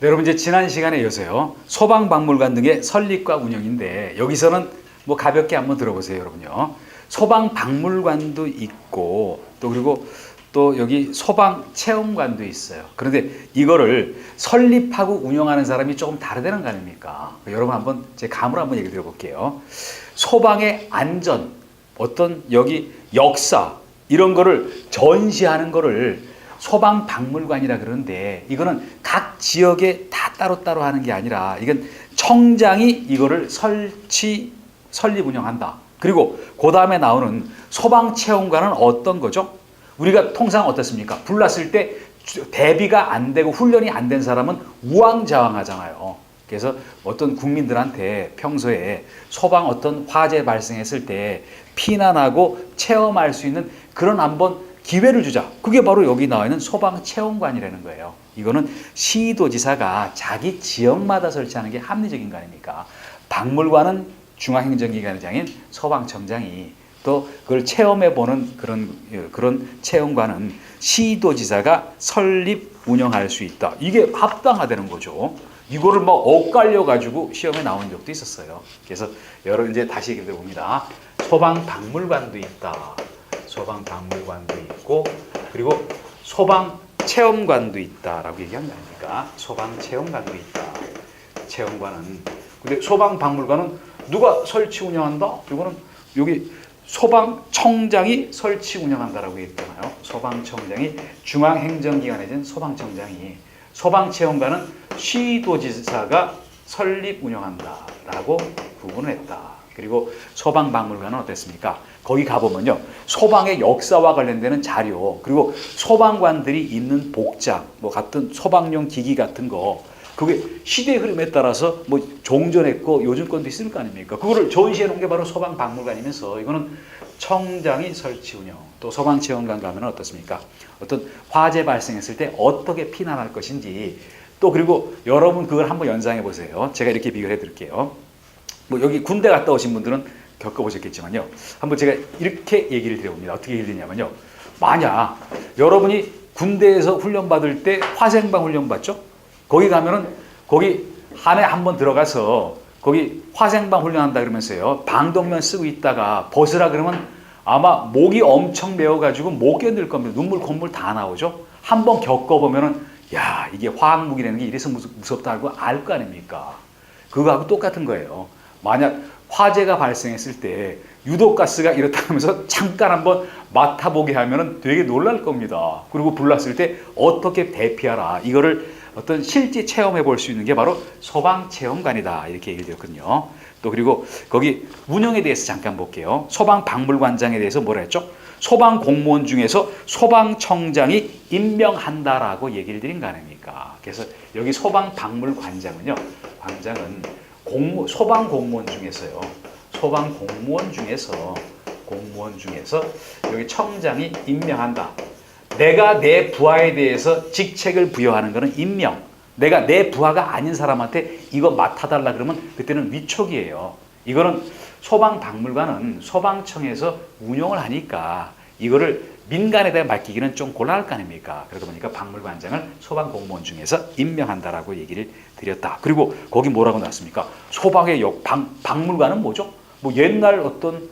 네, 여러분 이제 지난 시간에 이어서요. 소방박물관 등의 설립과 운영인데 여기서는 뭐 가볍게 한번 들어보세요, 여러분요. 소방박물관도 있고 또 그리고 또 여기 소방체험관도 있어요. 그런데 이거를 설립하고 운영하는 사람이 조금 다르다는 거 아닙니까? 여러분 한번 제 감으로 한번 얘기 드려볼게요. 소방의 안전, 어떤 여기 역사 이런 거를 전시하는 거를 소방박물관이라 그러는데 이거는 각 지역에 다 따로따로 하는 게 아니라 이건 청장이 이거를 설립 운영한다. 그리고 그 다음에 나오는 소방체험관은 어떤 거죠? 우리가 통상 어떻습니까? 불났을 때 대비가 안 되고 훈련이 안 된 사람은 우왕좌왕하잖아요. 그래서 어떤 국민들한테 평소에 소방 어떤 화재 발생했을 때 피난하고 체험할 수 있는 그런 한번 기회를 주자. 그게 바로 여기 나와 있는 소방체험관이라는 거예요. 이거는 시도지사가 자기 지역마다 설치하는 게 합리적인 거 아닙니까? 박물관은 중앙행정기관장인 소방청장이 또 그걸 체험해보는 그런 체험관은 시도지사가 설립, 운영할 수 있다. 이게 합당하다는 거죠. 이거를 막 엇갈려가지고 시험에 나온 적도 있었어요. 그래서 여러분 이제 다시 얘기해 봅니다. 소방박물관도 있다. 소방박물관도 있고 그리고 소방체험관도 있다라고 얘기한 거 아닙니까? 소방체험관도 있다. 체험관은 근데 소방박물관은 누가 설치 운영한다? 이거는 여기 소방청장이 설치 운영한다라고 했잖아요. 소방청장이 중앙행정기관에 소방청장이 소방체험관은 시도지사가 설립 운영한다라고 구분을 했다. 그리고 소방박물관은 어땠습니까? 거기 가보면요. 소방의 역사와 관련되는 자료, 그리고 소방관들이 입는 복장, 뭐 같은 소방용 기기 같은 거, 그게 시대의 흐름에 따라서 뭐 종전했고 요즘 건도 있을 거 아닙니까? 그거를 전시해 놓은 게 바로 소방박물관이면서 이거는 청장이 설치 운영, 또 소방체험관 가면 어떻습니까? 어떤 화재 발생했을 때 어떻게 피난할 것인지, 또 그리고 여러분 그걸 한번 연상해 보세요. 제가 이렇게 비교해 드릴게요. 뭐 여기 군대 갔다 오신 분들은 겪어보셨겠지만요. 한번 제가 이렇게 얘기를 드려봅니다. 어떻게 얘기를 드리냐면요. 만약 여러분이 군대에서 훈련 받을 때 화생방 훈련 받죠? 거기 가면은 거기 안에 한번 들어가서 거기 화생방 훈련한다 그러면서요. 방독면 쓰고 있다가 벗으라 그러면 아마 목이 엄청 메어가지고 못 견딜 겁니다. 눈물 콧물 다 나오죠. 한번 겪어보면은 야 이게 화학무기라는 게 이래서 무섭다고 알 거 아닙니까? 그거하고 똑같은 거예요. 만약 화재가 발생했을 때 유독가스가 이렇다 하면서 잠깐 한번 맡아보게 하면 되게 놀랄 겁니다. 그리고 불났을 때 어떻게 대피하라. 이거를 어떤 실제 체험해 볼 수 있는 게 바로 소방체험관이다. 이렇게 얘기를 드렸거든요. 또 그리고 거기 운영에 대해서 잠깐 볼게요. 소방박물관장에 대해서 뭐라 했죠? 소방공무원 중에서 소방청장이 임명한다라고 얘기를 드린 거 아닙니까? 그래서 여기 소방박물관장은요. 관장은 소방공무원 중에서요. 공무원 중에서 여기 청장이 임명한다. 내가 내 부하에 대해서 직책을 부여하는 것은 임명. 내가 내 부하가 아닌 사람한테 이거 맡아달라 그러면 그때는 위촉이에요. 이거는 소방박물관은 소방청에서 운영을 하니까 이거를 민간에다 맡기기는 좀 곤란할 거 아닙니까? 그러다 보니까 박물관장을 소방공무원 중에서 임명한다라고 얘기를 드렸다. 그리고 거기 뭐라고 나왔습니까? 소방의 박물관은 뭐죠? 뭐 옛날 어떤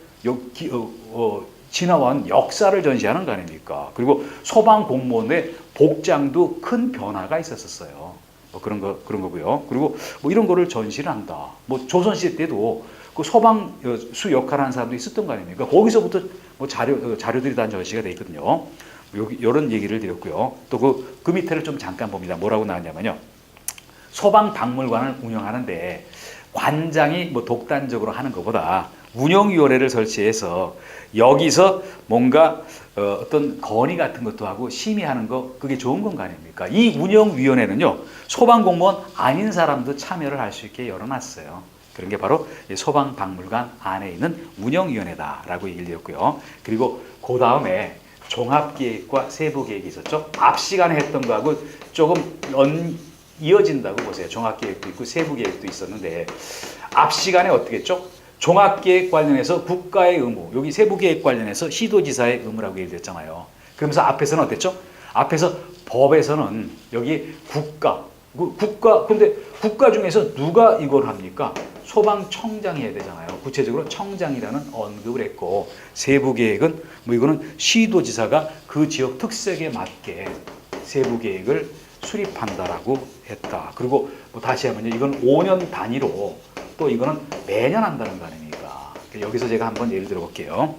지나온 역사를 전시하는 거 아닙니까? 그리고 소방공무원의 복장도 큰 변화가 있었어요. 뭐 그런 거고요. 그리고 뭐 이런 거를 전시를 한다. 뭐 조선시대 때도 그 소방수 역할을 하는 사람도 있었던 거 아닙니까? 거기서부터 뭐 자료들이 다 전시가 돼 있거든요. 여기 이런 얘기를 드렸고요. 또 그 밑에를 좀 잠깐 봅니다. 뭐라고 나왔냐면요. 소방박물관을 운영하는데 관장이 뭐 독단적으로 하는 것보다 운영위원회를 설치해서 여기서 뭔가 어떤 건의 같은 것도 하고 심의하는 거 그게 좋은 건 아닙니까? 이 운영위원회는요. 소방공무원 아닌 사람도 참여를 할 수 있게 열어놨어요. 그런 게 바로 소방박물관 안에 있는 운영위원회다라고 얘기를 드렸고요. 그리고 그 다음에 종합기획과 세부계획이 있었죠. 앞 시간에 했던 거하고 조금 이어진다고 보세요. 종합계획도 있고 세부계획도 있었는데 앞 시간에 어떻게 했죠? 종합계획 관련해서 국가의 의무, 여기 세부계획 관련해서 시도지사의 의무라고 얘기했잖아요. 그러면서 앞에서는 어땠죠? 앞에서 법에서는 여기 국가, 근데 국가 중에서 누가 이걸 합니까? 소방청장이 해야 되잖아요. 구체적으로 청장이라는 언급을 했고, 세부 계획은 뭐 이거는 시도지사가 그 지역 특색에 맞게 세부 계획을 수립한다라고 했다. 그리고 뭐 다시 하면요, 이건 5년 단위로 또 이거는 매년 한다는 거 아닙니까? 여기서 제가 한번 예를 들어 볼게요.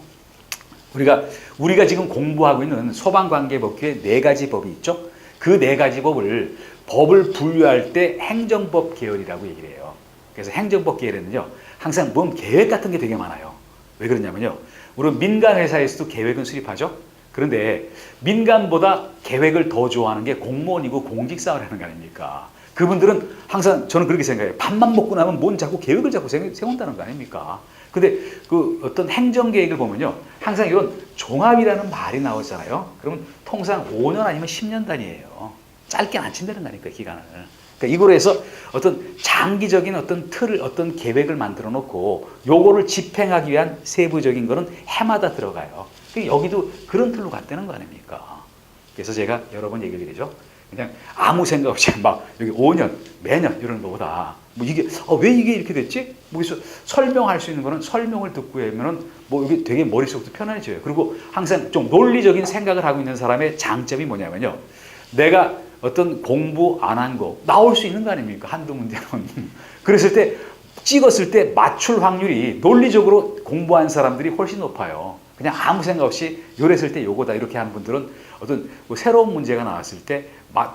우리가 지금 공부하고 있는 소방관계법규에 4가지 법이 있죠. 그 4가지 법을 분류할 때 행정법 계열이라고 얘기를 해요. 그래서 행정법 계열에는요, 항상 뭔 계획 같은 게 되게 많아요. 왜 그러냐면요, 우리 민간 회사에서도 계획은 수립하죠. 그런데 민간보다 계획을 더 좋아하는 게 공무원이고 공직사회라는 거 아닙니까? 그분들은 항상 저는 그렇게 생각해요. 밥만 먹고 나면 뭔 자꾸 계획을 자꾸 세운다는 거 아닙니까? 근데 그 어떤 행정 계획을 보면요, 항상 이런 종합이라는 말이 나오잖아요. 그러면 통상 5년 아니면 10년 단위예요. 짧게 안 친다는 거니까 기간을. 그러니까 이거로 해서 어떤 장기적인 어떤 틀을, 어떤 계획을 만들어 놓고 요거를 집행하기 위한 세부적인 거는 해마다 들어가요. 그러니까 여기도 그런 틀로 갔다는 거 아닙니까? 그래서 제가 여러 번 얘기를 드리죠. 그냥 아무 생각 없이 막 여기 5년, 매년 이런 거보다 뭐 이게 왜 이게 이렇게 됐지? 뭐 그래서 설명할 수 있는 거는 설명을 듣고 하면은 뭐 이게 되게 머릿속도 편안해져요. 그리고 항상 좀 논리적인 생각을 하고 있는 사람의 장점이 뭐냐면요, 내가 어떤 공부 안 한 거 나올 수 있는 거 아닙니까? 한두 문제는. 그랬을 때 찍었을 때 맞출 확률이 논리적으로 공부한 사람들이 훨씬 높아요. 그냥 아무 생각 없이 요랬을 때 요거다 이렇게 하는 분들은 어떤 뭐 새로운 문제가 나왔을 때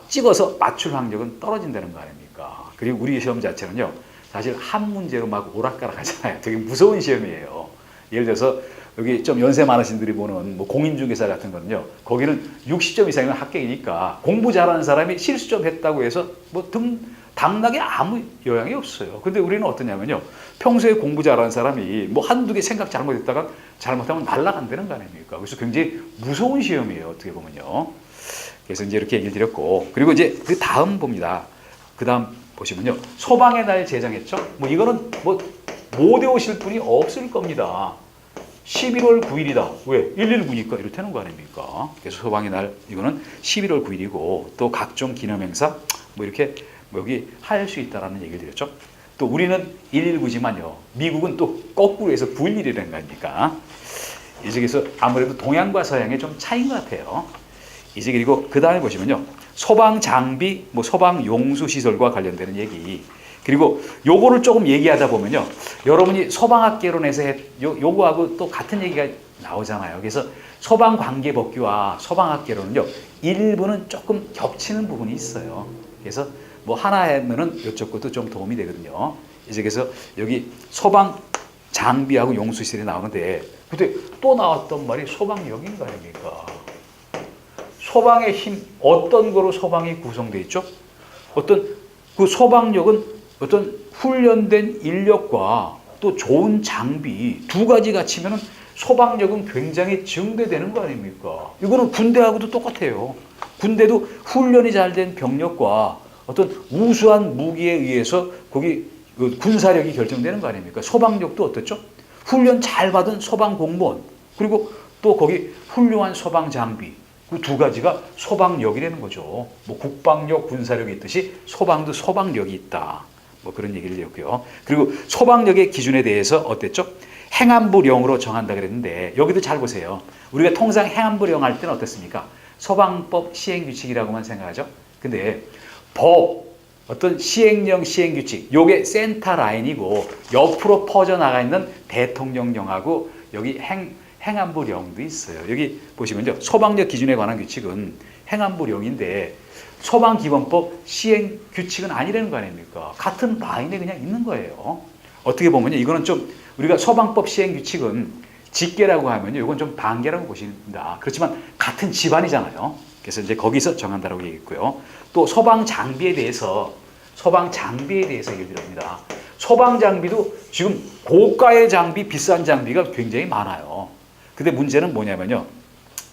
찍어서 맞출 확률은 떨어진다는 거 아닙니까? 그리고 우리 시험 자체는요, 사실 한 문제로 막 오락가락 하잖아요. 되게 무서운 시험이에요. 예를 들어서 여기 좀 연세 많으신 분들이 보는 뭐 공인중개사 같은 거는요, 거기는 60점 이상이면 합격이니까 공부 잘하는 사람이 실수 좀 했다고 해서 뭐 당락에 아무 영향이 없어요. 근데 우리는 어떠냐면요, 평소에 공부 잘하는 사람이 뭐 한두 개 생각 잘못했다가 잘못하면 날아간다는 거 아닙니까? 그래서 굉장히 무서운 시험이에요, 어떻게 보면요. 그래서 이제 이렇게 얘기를 드렸고, 그리고 이제 그 다음 봅니다. 그 다음 보시면요, 소방의 날 제정했죠? 뭐 이거는 뭐 못 외우실 분이 없을 겁니다. 11월 9일이다. 왜? 119니까 이렇다는 거 아닙니까? 그래서 소방의 날, 이거는 11월 9일이고, 또 각종 기념행사, 뭐 이렇게 뭐 여기 할 수 있다라는 얘기를 드렸죠. 또 우리는 119지만요, 미국은 또 거꾸로 해서 911이라는 거 아닙니까? 이제 그래서 아무래도 동양과 서양의 좀 차이인 것 같아요. 이제 그리고 그 다음에 보시면요, 소방 장비, 뭐 소방 용수 시설과 관련되는 얘기. 그리고 요거를 조금 얘기하다 보면요, 여러분이 소방학개론에서 요거하고 또 같은 얘기가 나오잖아요. 그래서 소방관계법규와 소방학개론은요, 일부는 조금 겹치는 부분이 있어요. 그래서 뭐 하나 하면은 이쪽 것도 좀 도움이 되거든요. 이제 그래서 여기 소방 장비하고 용수시설이 나오는데, 그때 또 나왔던 말이 소방역인 거 아닙니까? 소방의 힘, 어떤 거로 소방이 구성되어 있죠? 어떤 그 소방력은 어떤 훈련된 인력과 또 좋은 장비 두 가지 갖추면은 소방력은 굉장히 증대되는 거 아닙니까? 이거는 군대하고도 똑같아요. 군대도 훈련이 잘 된 병력과 어떤 우수한 무기에 의해서 거기 군사력이 결정되는 거 아닙니까? 소방력도 어떻죠? 훈련 잘 받은 소방 공무원, 그리고 또 거기 훌륭한 소방 장비, 그 두 가지가 소방력이라는 거죠. 뭐 국방력, 군사력이 있듯이 소방도 소방력이 있다. 뭐 그런 얘기를 드렸고요. 그리고 소방력의 기준에 대해서 어땠죠? 행안부령으로 정한다 그랬는데, 여기도 잘 보세요. 우리가 통상 행안부령 할 때는 어떻습니까? 소방법 시행규칙이라고만 생각하죠. 근데 법, 어떤 시행령, 시행규칙, 요게 센터 라인이고 옆으로 퍼져나가 있는 대통령령하고 여기 행안부령도 있어요. 여기 보시면요, 소방력 기준에 관한 규칙은 행안부령인데 소방기본법 시행규칙은 아니라는 거 아닙니까? 같은 라인에 그냥 있는 거예요. 어떻게 보면요, 이거는 좀 우리가 소방법 시행규칙은 직계라고 하면요, 이건 좀 반계라고 보십니다. 그렇지만 같은 집안이잖아요. 그래서 이제 거기서 정한다라고 얘기했고요. 또 소방 장비에 대해서 얘기를 드립니다. 소방 장비도 지금 고가의 장비, 비싼 장비가 굉장히 많아요. 근데 문제는 뭐냐면요,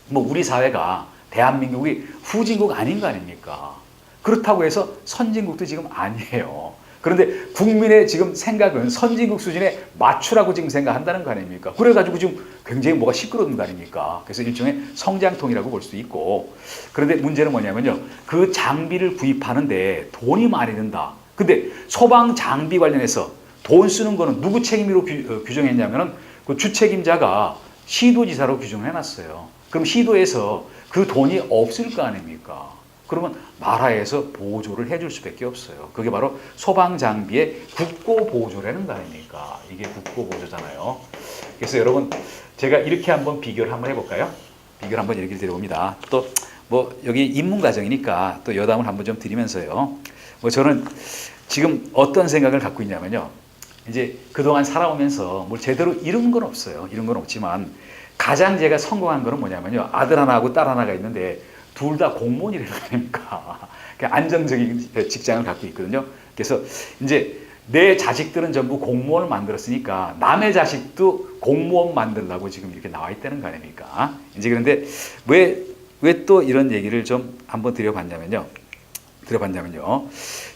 뭐 우리 사회가, 대한민국이 후진국 아닌 거 아닙니까? 그렇다고 해서 선진국도 지금 아니에요. 그런데 국민의 지금 생각은 선진국 수준에 맞추라고 지금 생각한다는 거 아닙니까? 그래가지고 지금 굉장히 뭐가 시끄러운 거 아닙니까? 그래서 일종의 성장통이라고 볼 수도 있고. 그런데 문제는 뭐냐면요. 그 장비를 구입하는데 돈이 많이 든다. 근데 소방 장비 관련해서 돈 쓰는 거는 누구 책임으로 규정했냐면은 그 주책임자가 시도지사로 규정을 해놨어요. 그럼 시도에서 그 돈이 없을 거 아닙니까? 그러면 나라에서 보조를 해줄 수밖에 없어요. 그게 바로 소방장비의 국고보조라는 거 아닙니까? 이게 국고보조잖아요. 그래서 여러분 제가 이렇게 한번 비교를 한번 해볼까요? 비교를 한번 얘기를 드려봅니다. 또 뭐 여기 입문과정이니까 또 여담을 한번 좀 드리면서요. 뭐 저는 지금 어떤 생각을 갖고 있냐면요. 이제 그동안 살아오면서 뭘 제대로 이룬 건 없어요. 이룬 건 없지만 가장 제가 성공한 거는 뭐냐면요. 아들 하나하고 딸 하나가 있는데 둘 다 공무원이라는 거 아닙니까? 안정적인 직장을 갖고 있거든요. 그래서 이제 내 자식들은 전부 공무원을 만들었으니까 남의 자식도 공무원 만들려고 지금 이렇게 나와 있다는 거 아닙니까? 이제 그런데 왜 또 이런 얘기를 좀 한번 드려봤냐면요.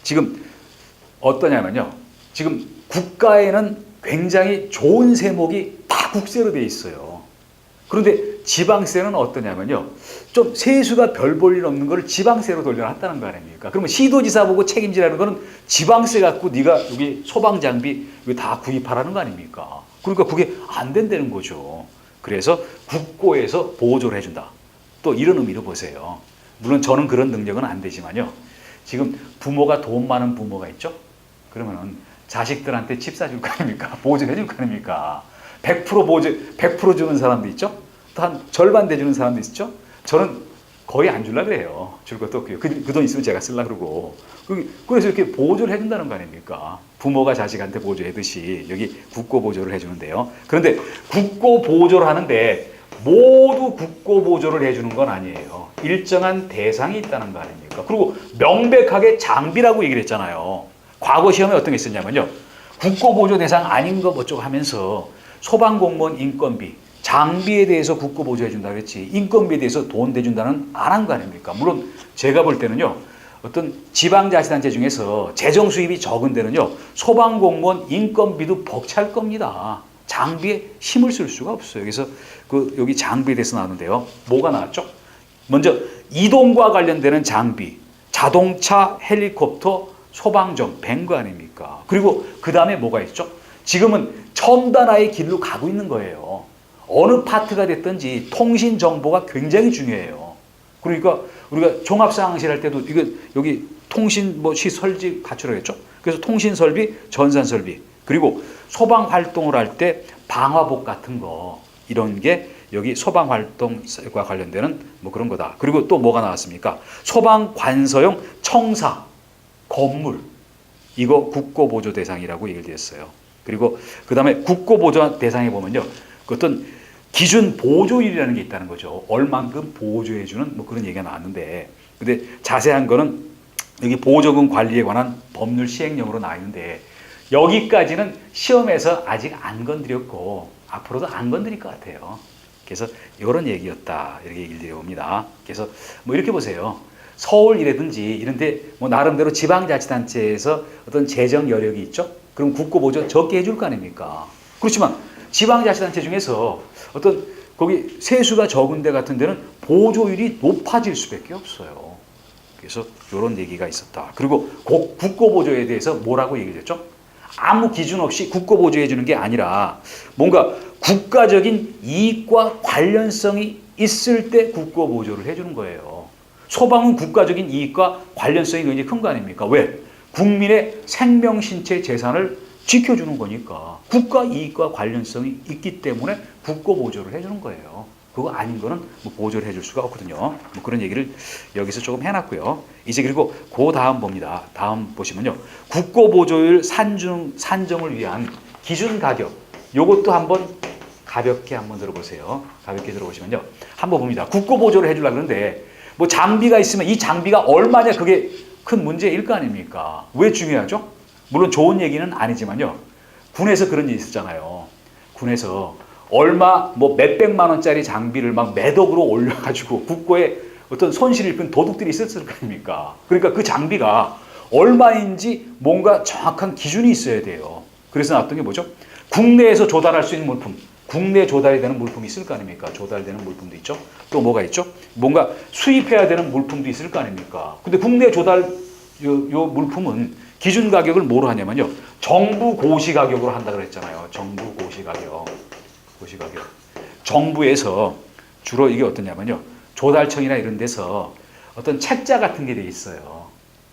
지금 어떠냐면요. 지금 국가에는 굉장히 좋은 세목이 다 국세로 돼 있어요. 그런데 지방세는 어떠냐면요. 좀 세수가 별 볼 일 없는 걸 지방세로 돌려놨다는 거 아닙니까? 그러면 시도지사 보고 책임지라는 거는 지방세 갖고 네가 여기 소방장비 다 구입하라는 거 아닙니까? 그러니까 그게 안 된다는 거죠. 그래서 국고에서 보조를 해준다. 또 이런 의미로 보세요. 물론 저는 그런 능력은 안 되지만요. 지금 부모가 돈 많은 부모가 있죠? 그러면은 자식들한테 집 사줄 거 아닙니까? 보조해 줄 거 아닙니까? 100% 보조, 100% 주는 사람도 있죠? 또 한 절반 대주는 사람도 있죠? 저는 거의 안 주려고 그래요. 줄 것도 없고요. 그 돈 있으면 제가 쓰려고 그러고. 그래서 이렇게 보조를 해준다는 거 아닙니까? 부모가 자식한테 보조하듯이 여기 국고 보조를 해주는데요. 그런데 국고 보조를 하는데 모두 국고 보조를 해주는 건 아니에요. 일정한 대상이 있다는 거 아닙니까? 그리고 명백하게 장비라고 얘기를 했잖아요. 과거 시험에 어떤 게 있었냐면요. 국고보조 대상 아닌 거 어쩌고 하면서 소방공무원 인건비, 장비에 대해서 국고보조해 준다 그랬지 인건비에 대해서 돈 대준다는 안 한 거 아닙니까? 물론 제가 볼 때는요. 어떤 지방자치단체 중에서 재정 수입이 적은 데는요. 소방공무원 인건비도 벅찰 겁니다. 장비에 힘을 쓸 수가 없어요. 그래서 여기 장비에 대해서 나오는데요. 뭐가 나왔죠? 먼저 이동과 관련되는 장비, 자동차, 헬리콥터, 소방정, 뱅거 아닙니까? 그리고 그 다음에 뭐가 있죠? 지금은 첨단화의 길로 가고 있는 거예요. 어느 파트가 됐든지 통신 정보가 굉장히 중요해요. 그러니까 우리가 종합상황실 할 때도 이거 여기 통신 설지 갖추라고 했죠? 그래서 통신 설비, 전산 설비, 그리고 소방 활동을 할 때 방화복 같은 거 이런 게 여기 소방 활동과 관련되는 그런 거다. 그리고 또 뭐가 나왔습니까? 소방 관서용 청사, 건물 이거 국고보조 대상이라고 얘기를 드렸어요. 그리고 그 다음에 국고보조 대상에 보면요. 그 어떤 기준 보조율이라는 게 있다는 거죠. 얼만큼 보조해주는 그런 얘기가 나왔는데 근데 자세한 거는 여기 보조금 관리에 관한 법률 시행령으로 나와 있는데 여기까지는 시험에서 아직 안 건드렸고 앞으로도 안 건드릴 것 같아요. 그래서 이런 얘기였다. 이렇게 얘기를 드려봅니다. 그래서 이렇게 보세요. 서울이라든지 이런데 나름대로 지방자치단체에서 어떤 재정 여력이 있죠. 그럼 국고보조 적게 해줄 거 아닙니까? 그렇지만 지방자치단체 중에서 어떤 거기 세수가 적은 데 같은 데는 보조율이 높아질 수밖에 없어요. 그래서 이런 얘기가 있었다. 그리고 국고보조에 대해서 뭐라고 얘기를 했죠? 아무 기준 없이 국고보조해 주는 게 아니라 뭔가 국가적인 이익과 관련성이 있을 때 국고보조를 해주는 거예요. 소방은 국가적인 이익과 관련성이 굉장히 큰 거 아닙니까? 왜? 국민의 생명, 신체, 재산을 지켜주는 거니까 국가 이익과 관련성이 있기 때문에 국고보조를 해주는 거예요. 그거 아닌 거는 보조를 해줄 수가 없거든요. 그런 얘기를 여기서 조금 해놨고요. 이제 그리고 그 다음 봅니다. 다음 보시면요. 국고보조율 산정을 위한 기준 가격. 요것도 한번 가볍게 한번 들어보세요. 가볍게 들어보시면요. 한번 봅니다. 국고보조를 해주려고 그러는데 장비가 있으면 이 장비가 얼마냐 그게 큰 문제일 거 아닙니까? 왜 중요하죠? 물론 좋은 얘기는 아니지만요. 군에서 그런 일이 있었잖아요. 군에서 얼마 몇백만 원짜리 장비를 매덕으로 올려가지고 국고에 어떤 손실을 입은 도둑들이 있었을 거 아닙니까? 그러니까 그 장비가 얼마인지 뭔가 정확한 기준이 있어야 돼요. 그래서 나왔던 게 뭐죠? 국내에서 조달할 수 있는 물품. 국내 조달이 되는 물품이 있을 거 아닙니까? 조달되는 물품도 있죠. 또 뭐가 있죠? 뭔가 수입해야 되는 물품도 있을 거 아닙니까? 근데 국내 조달 요 물품은 기준 가격을 뭐로 하냐면요. 정부 고시 가격으로 한다 그랬잖아요. 정부 고시 가격. 고시 가격. 정부에서 주로 이게 어떠냐면요. 조달청이나 이런 데서 어떤 책자 같은 게 돼 있어요.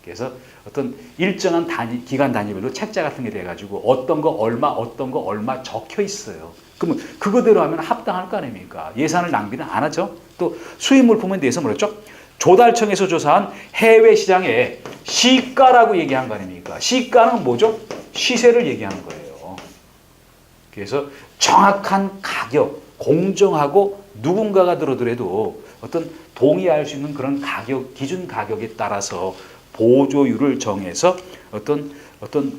그래서 어떤 일정한 기간 단위별로 책자 같은 게 돼가지고 어떤 거 얼마 적혀 있어요. 그러면 그거대로 하면 합당할 거 아닙니까? 예산을 낭비는 안 하죠. 또 수입 물품에 대해서 뭐랬죠? 조달청에서 조사한 해외 시장의 시가라고 얘기한 거 아닙니까? 시가는 뭐죠? 시세를 얘기하는 거예요. 그래서 정확한 가격, 공정하고 누군가가 들어더라도 어떤 동의할 수 있는 그런 가격, 기준 가격에 따라서 보조율을 정해서 어떤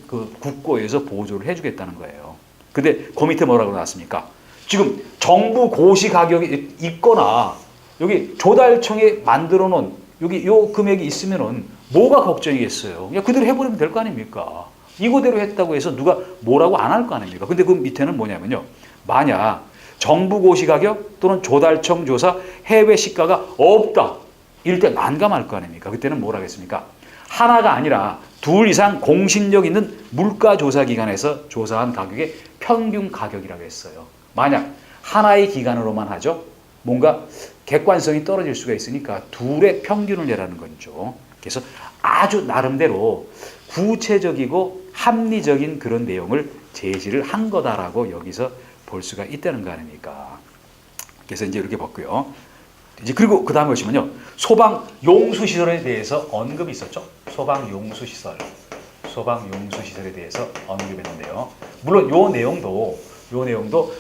그 국고에서 보조를 해주겠다는 거예요. 근데 그 밑에 뭐라고 나왔습니까? 지금 정부 고시 가격이 있거나 여기 조달청에 만들어 놓은 여기 요 금액이 있으면은 뭐가 걱정이겠어요? 그냥 그대로 해버리면 될 거 아닙니까? 이거대로 했다고 해서 누가 뭐라고 안 할 거 아닙니까? 근데 그 밑에는 뭐냐면요. 만약 정부 고시 가격 또는 조달청 조사 해외 시가가 없다. 이럴 때 난감할 거 아닙니까? 그때는 뭘 하겠습니까? 하나가 아니라 둘 이상 공신력 있는 물가조사기관에서 조사한 가격의 평균 가격이라고 했어요. 만약 하나의 기관으로만 하죠. 뭔가 객관성이 떨어질 수가 있으니까 둘의 평균을 내라는 거죠. 그래서 아주 나름대로 구체적이고 합리적인 그런 내용을 제시를 한 거다라고 여기서 볼 수가 있다는 거 아닙니까? 그래서 이제 이렇게 봤고요. 이제 그리고 그 다음에 보시면요. 소방 용수 시설에 대해서 언급이 있었죠. 소방 용수 시설. 소방 용수 시설에 대해서 언급했는데요. 물론 요 내용도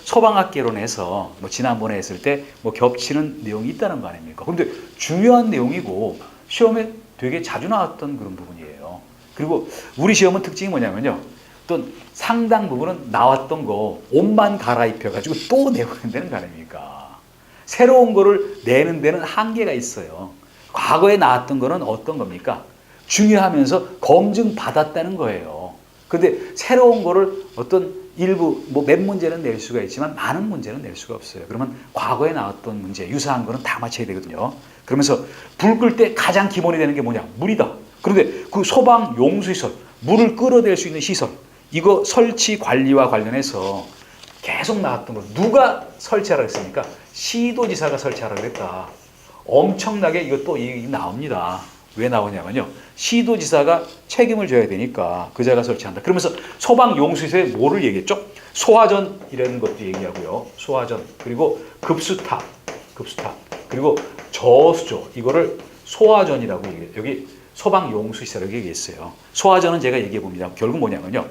소방학개론에서 뭐 지난번에 했을 때 뭐 겹치는 내용이 있다는 거 아닙니까? 근데 중요한 내용이고 시험에 되게 자주 나왔던 그런 부분이에요. 그리고 우리 시험은 특징이 뭐냐면요. 또 상당 부분은 나왔던 거 옷만 갈아입혀가지고 또 내고 된다는 거 아닙니까? 새로운 거를 내는 데는 한계가 있어요. 과거에 나왔던 거는 어떤 겁니까? 중요하면서 검증받았다는 거예요. 근데 새로운 거를 어떤 일부 뭐 몇 문제는 낼 수가 있지만 많은 문제는 낼 수가 없어요. 그러면 과거에 나왔던 문제, 유사한 거는 다 맞춰야 되거든요. 그러면서 불 끌 때 가장 기본이 되는 게 뭐냐? 물이다. 그런데 그 소방 용수시설, 물을 끌어댈 수 있는 시설, 이거 설치 관리와 관련해서 계속 나왔던 거 누가 설치하라고 했습니까? 시도지사가 설치하라고 했다. 엄청나게 이것도 얘기 나옵니다. 왜 나오냐면요. 시도지사가 책임을 져야 되니까 그자가 설치한다. 그러면서 소방용수시설에 뭐를 얘기했죠? 소화전이라는 것도 얘기하고요. 소화전, 그리고 급수탑, 그리고 저수조, 이거를 소화전이라고 얘기해요. 여기 소방용수시설이라고 얘기했어요. 소화전은 제가 얘기해 봅니다. 결국 뭐냐면요.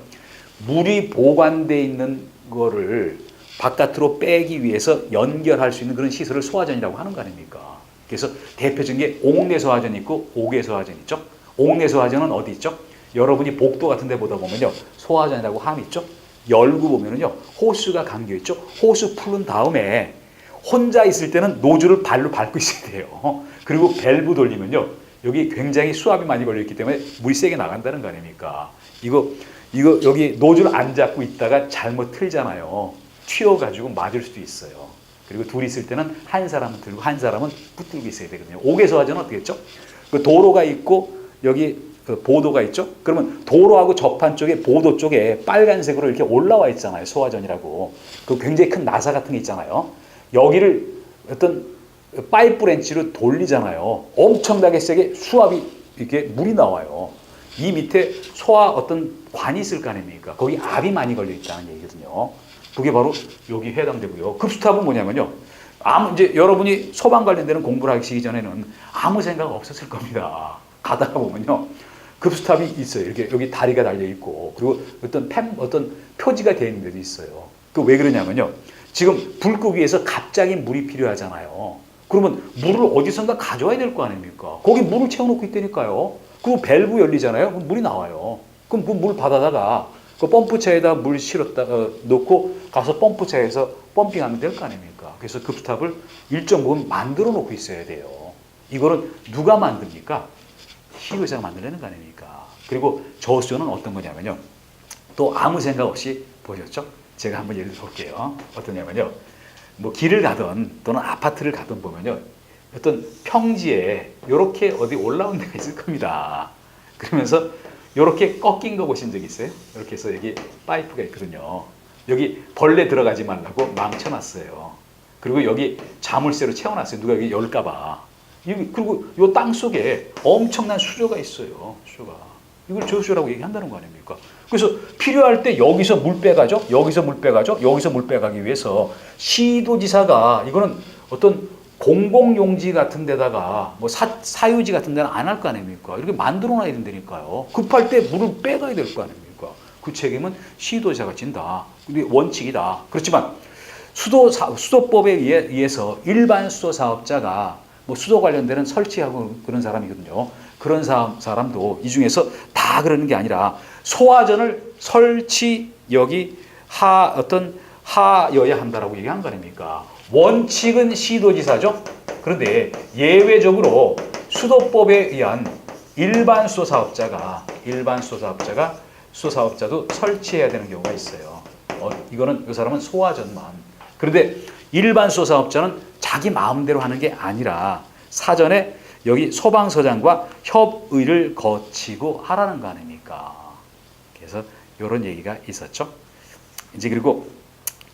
물이 보관되어 있는 거를 바깥으로 빼기 위해서 연결할 수 있는 그런 시설을 소화전이라고 하는 거 아닙니까? 그래서 대표적인 게 옥내 소화전이 있고 옥외 소화전 있죠. 옥내 소화전은 어디 있죠? 여러분이 복도 같은 데 보다 보면요. 소화전이라고 함이 있죠. 열고 보면은요. 호수가 감겨 있죠. 호수 풀은 다음에 혼자 있을 때는 노즐을 발로 밟고 있어야 돼요. 그리고 밸브 돌리면요. 여기 굉장히 수압이 많이 걸려있기 때문에 물이 세게 나간다는 거 아닙니까? 이거 여기 노즐 안 잡고 있다가 잘못 틀잖아요. 튀어가지고 맞을 수도 있어요. 그리고 둘이 있을 때는 한 사람은 들고 한 사람은 붙들고 있어야 되거든요. 옥외 소화전은 어떻게 했죠? 그 도로가 있고 여기 그 보도가 있죠? 그러면 도로하고 접한 쪽에 보도 쪽에 빨간색으로 이렇게 올라와 있잖아요. 소화전이라고. 그 굉장히 큰 나사 같은 게 있잖아요. 여기를 어떤 파이프 렌치로 돌리잖아요. 엄청나게 세게 수압이 이렇게 물이 나와요. 이 밑에 소화 어떤 관이 있을 거 아닙니까? 거기 압이 많이 걸려 있다는 얘기거든요. 그게 바로 여기 해당되고요. 급수탑은 뭐냐면요. 이제 여러분이 소방 관련되는 공부를 하시기 전에는 아무 생각 없었을 겁니다. 가다가 보면요. 급수탑이 있어요. 이렇게 여기 다리가 달려 있고, 그리고 어떤 표지가 되어 있는 데도 있어요. 그 왜 그러냐면요. 지금 불 끄기 위해서 갑자기 물이 필요하잖아요. 그러면 물을 어디선가 가져와야 될 거 아닙니까? 거기 물을 채워놓고 있다니까요. 그리고 밸브 열리잖아요. 그럼 물이 나와요. 그럼 그 물 받아다가 그 펌프차에다 물 실었다가 놓고 가서 펌프차에서 펌핑하면 될 거 아닙니까? 그래서 급수탑을 일정 부분 만들어 놓고 있어야 돼요. 이거는 누가 만듭니까? 시도의사가 만들려는 거 아닙니까? 그리고 저수조는 어떤 거냐면요. 또 아무 생각 없이 보셨죠? 제가 한번 예를 들어 볼게요. 어떠냐면요. 뭐 길을 가든 또는 아파트를 가든 보면요. 어떤 평지에 이렇게 어디 올라온 데가 있을 겁니다. 그러면서 이렇게 꺾인 거 보신 적 있어요? 이렇게 해서 여기 파이프가 있거든요. 여기 벌레 들어가지 말라고 망쳐놨어요. 그리고 여기 자물쇠로 채워놨어요. 누가 여기 열까봐. 그리고 이 땅 속에 엄청난 수조가 있어요. 수조가. 이걸 저수조라고 얘기한다는 거 아닙니까? 그래서 필요할 때 여기서 물 빼가죠. 여기서 물 빼가죠. 여기서 물 빼가기 위해서 시도지사가 이거는 어떤 공공용지 같은 데다가 뭐 사유지 같은 데는 안 할 거 아닙니까? 이렇게 만들어 놔야 된다니까요. 급할 때 물을 빼가야 될 거 아닙니까? 그 책임은 시도지사가 진다. 근데 원칙이다. 그렇지만 수도법에 의해서 일반 수도 사업자가 뭐 수도 관련되는 설치하고 그런 사람이거든요. 그런 사람도 이 중에서 다 그러는 게 아니라 소화전을 설치 여기 하여야 한다라고 얘기한 거 아닙니까? 원칙은 시도지사죠. 그런데 예외적으로 수도법에 의한 일반 수도사업자도 설치해야 되는 경우가 있어요. 이거는 이 사람은 소화전만. 그런데 일반 수도사업자는 자기 마음대로 하는 게 아니라 사전에 여기 소방서장과 협의를 거치고 하라는 거 아닙니까? 그래서 이런 얘기가 있었죠. 이제 그리고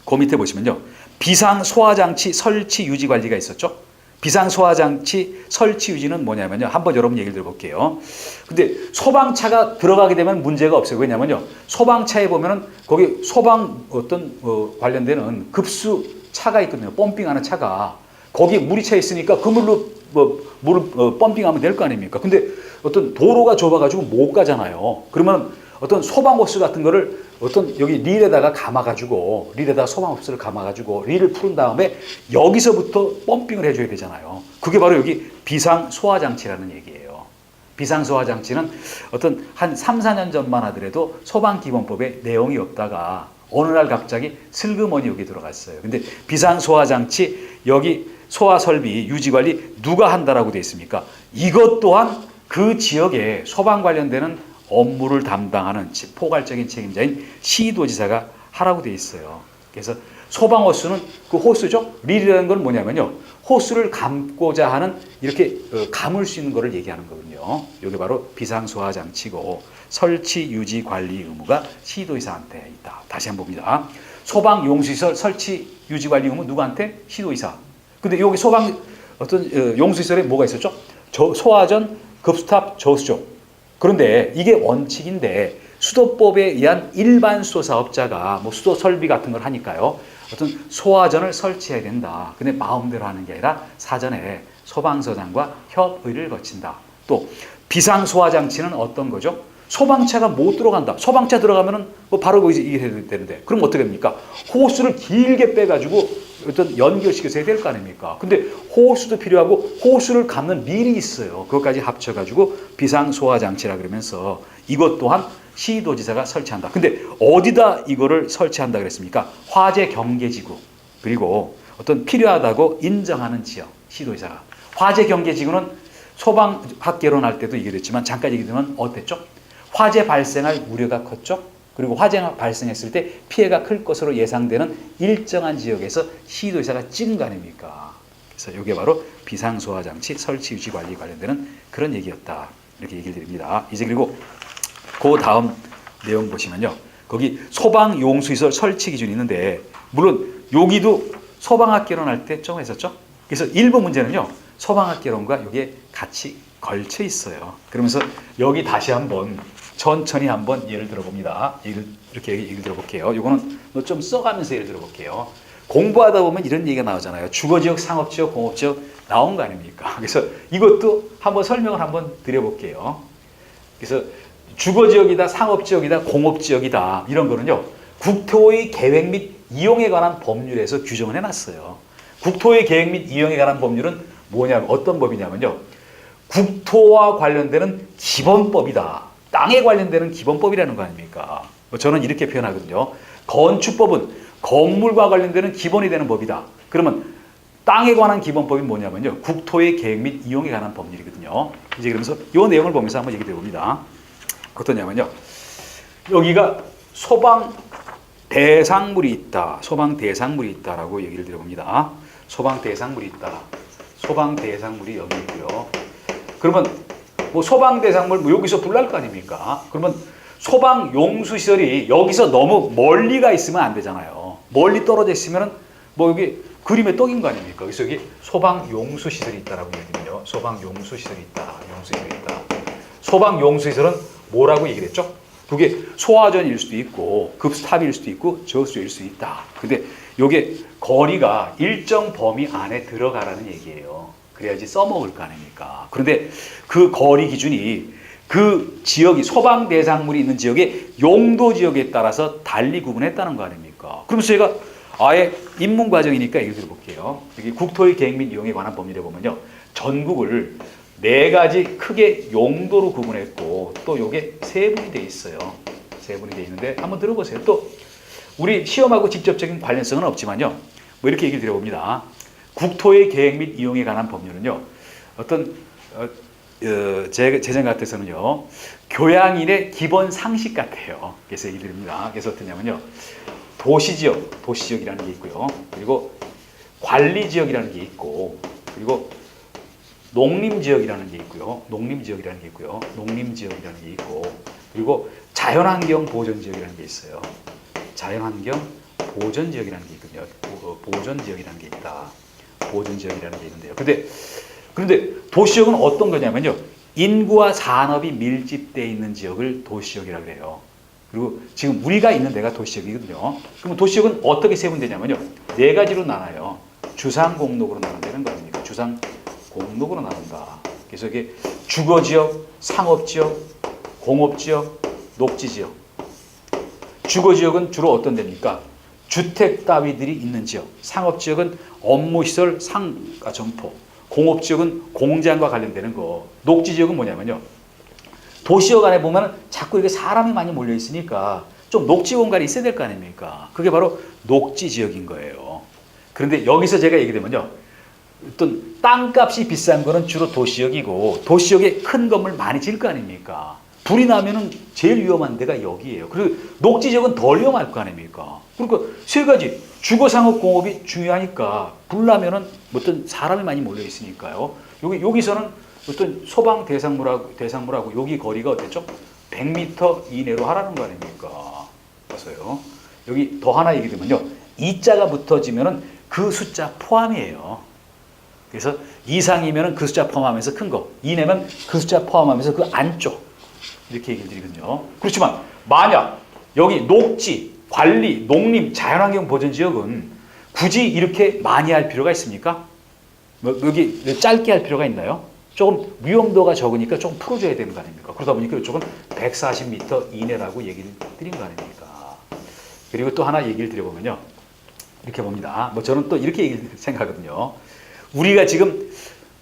그 밑에 보시면요. 비상소화장치 설치 유지 관리가 있었죠. 비상소화장치 설치 유지는 뭐냐면요. 한번 여러분 얘기를 들어볼게요. 근데 소방차가 들어가게 되면 문제가 없어요. 왜냐면요. 소방차에 보면은 거기 소방 관련되는 급수 차가 있거든요. 펌핑하는 차가. 거기 물이 차 있으니까 그 물로 물을 펌핑하면 될 거 아닙니까? 근데 어떤 도로가 좁아가지고 못 가잖아요. 그러면 어떤 소방호스 같은 거를 여기 릴에다가 감아가지고, 릴에다가 소방호스를 감아가지고, 릴을 푸른 다음에 여기서부터 펌핑을 해줘야 되잖아요. 그게 바로 여기 비상소화장치라는 얘기예요. 비상소화장치는 한 3, 4년 전만 하더라도 소방기본법에 내용이 없다가 어느 날 갑자기 슬그머니 여기 들어갔어요. 근데 비상소화장치, 여기 소화설비, 유지관리 누가 한다라고 되어 있습니까? 이것 또한 그 지역에 소방 관련되는 업무를 담당하는 포괄적인 책임자인 시도지사가 하라고 되어 있어요. 그래서 소방호스는 그 호스죠. 릴이라는 건 뭐냐면요. 호스를 감고자 하는 이렇게 감을 수 있는 거를 얘기하는 거거든요. 이게 바로 비상소화장치고 설치, 유지, 관리 의무가 시도지사한테 있다. 다시 한번 봅니다. 소방용수시설 설치, 유지, 관리 의무 누구한테? 시도지사. 근데 여기 용수시설에 뭐가 있었죠? 소화전, 급수탑, 저수조. 그런데 이게 원칙인데 수도법에 의한 일반 수도 사업자가 뭐 수도 설비 같은 걸 하니까요. 소화전을 설치해야 된다. 근데 마음대로 하는 게 아니라 사전에 소방서장과 협의를 거친다. 또 비상소화장치는 어떤 거죠? 소방차가 못 들어간다. 소방차 들어가면은 뭐 바로 거기서 이게 해야 되는데 그럼 어떻게 됩니까? 호스를 길게 빼가지고 연결시켜서 해야 될 거 아닙니까? 근데 호스도 필요하고 호스를 감는 릴이 있어요. 그것까지 합쳐가지고 비상소화장치라 그러면서 이것 또한 시도지사가 설치한다. 근데 어디다 이거를 설치한다 그랬습니까? 화재 경계지구 그리고 필요하다고 인정하는 지역 시도지사가. 화재 경계지구는 소방학개론 때도 얘기했지만 잠깐 얘기 드리면 어땠죠? 화재 발생할 우려가 컸죠? 그리고 화재가 발생했을 때 피해가 클 것으로 예상되는 일정한 지역에서 시도지사가 찍은 거 아닙니까? 그래서 이게 바로 비상소화장치 설치 유지 관리 관련되는 그런 얘기였다. 이렇게 얘기를 드립니다. 이제 그리고 그 다음 내용 보시면요. 거기 소방용수시설 설치 기준이 있는데 물론 여기도 소방학개론 때 조금 했었죠. 그래서 일부 문제는요. 소방학개론과 이게 같이 걸쳐 있어요. 그러면서 여기 다시 한번 천천히 한번 예를 들어봅니다. 이렇게 예를 들어볼게요. 이거는 좀 써가면서 예를 들어볼게요. 공부하다 보면 이런 얘기가 나오잖아요. 주거지역, 상업지역, 공업지역 나온 거 아닙니까? 그래서 이것도 한번 설명을 한번 드려볼게요. 그래서 주거지역이다, 상업지역이다, 공업지역이다 이런 거는요. 국토의 계획 및 이용에 관한 법률에서 규정을 해놨어요. 국토의 계획 및 이용에 관한 법률은 뭐냐면 어떤 법이냐면요. 국토와 관련되는 기본법이다. 땅에 관련되는 기본법이라는 거 아닙니까? 저는 이렇게 표현하거든요. 건축법은 건물과 관련되는 기본이 되는 법이다. 그러면 땅에 관한 기본법이 뭐냐면요. 국토의 계획 및 이용에 관한 법률이거든요. 이제 그러면서 이 내용을 보면서 한번 얘기 드려봅니다. 어떠냐면요. 여기가 소방 대상물이 있다. 소방 대상물이 있다라고 얘기를 드려봅니다. 소방 대상물이 있다. 소방 대상물이 여기 있고요. 그러면 뭐 소방 대상물 뭐 여기서 불날 거 아닙니까? 그러면 소방 용수 시설이 여기서 너무 멀리가 있으면 안 되잖아요. 멀리 떨어져 있으면은 뭐 여기 그림의 떡인 거 아닙니까? 그래서 여기 소방 용수 시설이 있다라고 얘기해요. 소방 용수 시설이 있다. 용수 시설이 있다. 소방 용수 시설은 뭐라고 얘기를 했죠? 그게 소화전일 수도 있고 급스탑일 수도 있고 저수일 수도 있다. 근데 요게 거리가 일정 범위 안에 들어가라는 얘기예요. 그래야지 써먹을 거 아닙니까? 그런데 그 거리 기준이 그 지역이 소방 대상물이 있는 지역의 용도 지역에 따라서 달리 구분했다는 거 아닙니까? 그러면서 제가 아예 입문 과정이니까 얘기 들어볼게요. 여기 국토의 계획 및 이용에 관한 법률에 보면요. 전국을 4가지 크게 용도로 구분했고 또 요게 세분이 돼 있어요. 세분이 돼 있는데 한번 들어보세요. 또 우리 시험하고 직접적인 관련성은 없지만요. 뭐 이렇게 얘기를 드려봅니다. 국토의 계획 및 이용에 관한 법률은요. 어떤 제 생각 같아서는요. 교양인의 기본 상식 같아요. 그래서 얘기 드립니다. 그래서 어떠냐면요. 도시지역이라는 게 있고요. 그리고 관리지역이라는 게 있고 그리고 농림지역이라는 게 있고요. 농림지역이라는 게 있고요. 농림지역이라는 게 있고 그리고 자연환경 보전지역이라는 게 있어요. 자연환경 보전지역이라는 게 있거든요. 보전지역이라는 게 있다. 보전지역이라는 게 있는데요. 그런데 도시지역은 어떤 거냐면요. 인구와 산업이 밀집되어 있는 지역을 도시지역이라고 그래요. 그리고 지금 우리가 있는 데가 도시지역이거든요. 그럼 도시지역은 어떻게 세분되냐면요. 4가지로 나눠요. 주상공록으로 나눈다는 거 아닙니까? 주상공록으로 나눈다. 그래서 이게 주거지역, 상업지역, 공업지역, 녹지지역. 주거지역은 주로 어떤 데입니까? 주택 따위들이 있는 지역. 상업지역은 업무시설, 상가, 점포. 공업지역은 공장과 관련되는 거. 녹지지역은 뭐냐면요. 도시역 안에 보면 자꾸 이렇게 사람이 많이 몰려 있으니까 좀 녹지 공간이 있어야 될 거 아닙니까? 그게 바로 녹지지역인 거예요. 그런데 여기서 제가 얘기되면요. 어떤 땅값이 비싼 거는 주로 도시역이고 도시역에 큰 건물 많이 지을 거 아닙니까? 불이 나면은 제일 위험한 데가 여기예요. 그리고 녹지지역은 덜 위험할 거 아닙니까? 그러니까 3가지 주거, 상업, 공업이 중요하니까 불 나면은 어떤 사람이 많이 몰려 있으니까요. 여기서는 어떤 소방 대상물하고 여기 거리가 어땠죠? 100m 이내로 하라는 거 아닙니까? 그래서요. 여기 더 하나 얘기 드리면요. 2자가 붙어지면은 그 숫자 포함이에요. 그래서 이상이면은 그 숫자 포함하면서 큰 거, 이내면 그 숫자 포함하면서 그 안쪽 이렇게 얘기를 드리거든요. 그렇지만 만약 여기 녹지, 관리, 농림, 자연환경 보전지역은 굳이 이렇게 많이 할 필요가 있습니까? 뭐 여기 짧게 할 필요가 있나요? 조금 위험도가 적으니까 좀 풀어줘야 되는 거 아닙니까? 그러다 보니까 이쪽은 140m 이내라고 얘기를 드린 거 아닙니까? 그리고 또 하나 얘기를 드려보면요. 이렇게 봅니다. 뭐 저는 또 이렇게 얘기를 생각하거든요. 우리가 지금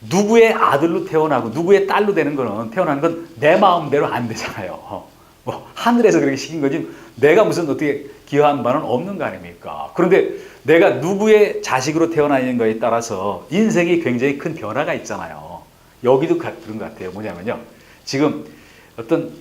누구의 아들로 태어나고 누구의 딸로 되는 거는 태어나는 건 내 마음대로 안 되잖아요. 뭐 하늘에서 그렇게 시킨 거지 내가 무슨 어떻게 기여한 바는 없는 거 아닙니까? 그런데 내가 누구의 자식으로 태어나는 거에 따라서 인생이 굉장히 큰 변화가 있잖아요. 여기도 그런 것 같아요. 뭐냐면요. 지금 어떤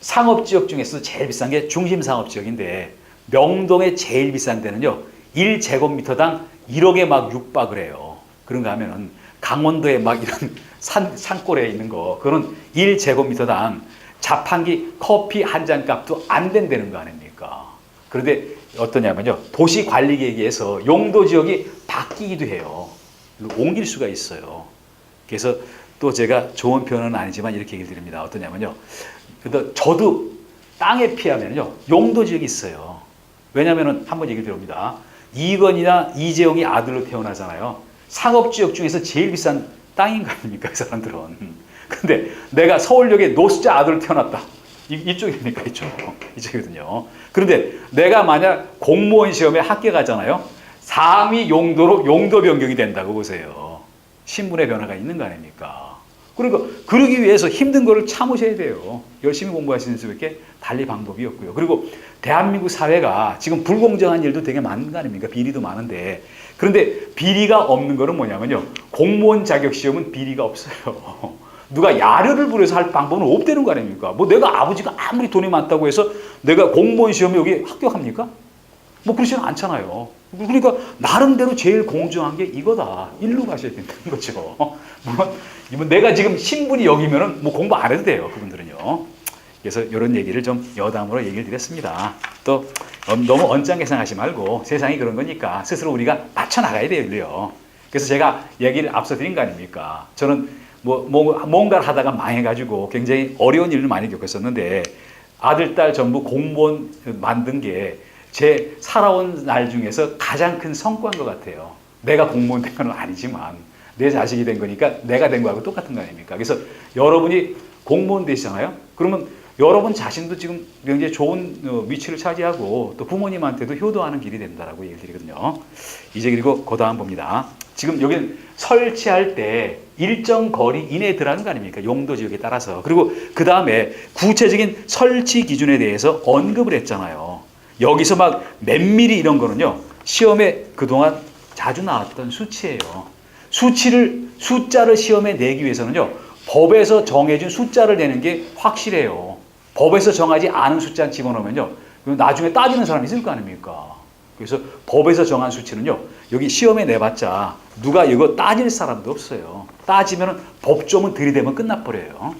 상업지역 중에서 제일 비싼 게 중심상업지역인데 명동의 제일 비싼 데는요. 1제곱미터당 1억에 막 육박을 해요. 그런가 하면은 강원도에 막 이런 산골에 있는 거 그거는 1제곱미터당 자판기 커피 한 잔 값도 안 된다는 거 아닙니까? 그런데 어떠냐면요. 도시관리계획에서 용도지역이 바뀌기도 해요. 옮길 수가 있어요. 그래서 또 제가 좋은 표현은 아니지만 이렇게 얘기를 드립니다. 어떠냐면요. 저도 땅에 피하면요. 용도지역이 있어요. 왜냐면은 한번 얘기를 드립니다. 이건이나 이재용이 아들로 태어나잖아요. 상업지역 중에서 제일 비싼 땅인 거 아닙니까? 그 사람들은. 근데 내가 서울역에 노숙자 아들로 태어났다. 이쪽입니까? 이쪽이거든요. 그런데 내가 만약 공무원 시험에 합격하잖아요. 상위 용도로 용도 변경이 된다고 보세요. 신분의 변화가 있는 거 아닙니까? 그러니까 그러기 위해서 힘든 거를 참으셔야 돼요. 열심히 공부하시는 수밖에 달리 방법이 없고요. 그리고 대한민국 사회가 지금 불공정한 일도 되게 많은 거 아닙니까? 비리도 많은데. 그런데 비리가 없는 거는 뭐냐면요. 공무원 자격 시험은 비리가 없어요. 누가 야료를 부려서 할 방법은 없다는 거 아닙니까? 뭐 내가 아버지가 아무리 돈이 많다고 해서 내가 공무원 시험에 여기 합격합니까? 뭐 그렇지는 않잖아요. 그러니까 나름대로 제일 공정한 게 이거다. 일로 가셔야 된다는 거죠. 물론 내가 지금 신분이 여기면은 뭐 공부 안 해도 돼요. 그분들은요. 그래서 이런 얘기를 좀 여담으로 얘기를 드렸습니다. 또 너무 언짢게 생각하지 말고 세상이 그런 거니까 스스로 우리가 맞춰 나가야 돼요. 일로요. 그래서 제가 얘기를 앞서 드린 거 아닙니까? 저는 뭔가를 하다가 망해가지고 굉장히 어려운 일을 많이 겪었었는데 아들, 딸 전부 공무원 만든 게 제 살아온 날 중에서 가장 큰 성과인 것 같아요. 내가 공무원 된 건 아니지만 내 자식이 된 거니까 내가 된 거하고 똑같은 거 아닙니까? 그래서 여러분이 공무원 되시잖아요. 그러면 여러분 자신도 지금 굉장히 좋은 위치를 차지하고 또 부모님한테도 효도하는 길이 된다라고 얘기를 드리거든요. 이제 그리고 그 다음 봅니다. 지금 여기는 설치할 때 일정 거리 이내에 들어가는 거 아닙니까? 용도 지역에 따라서. 그리고 그 다음에 구체적인 설치 기준에 대해서 언급을 했잖아요. 여기서 막 몇 미리 이런 거는요. 시험에 그동안 자주 나왔던 수치예요. 숫자를 시험에 내기 위해서는요. 법에서 정해준 숫자를 내는 게 확실해요. 법에서 정하지 않은 숫자 집어넣으면요. 나중에 따지는 사람이 있을 거 아닙니까? 그래서 법에서 정한 수치는요. 여기 시험에 내봤자 누가 이거 따질 사람도 없어요. 따지면 법조문 들이대면 끝나버려요.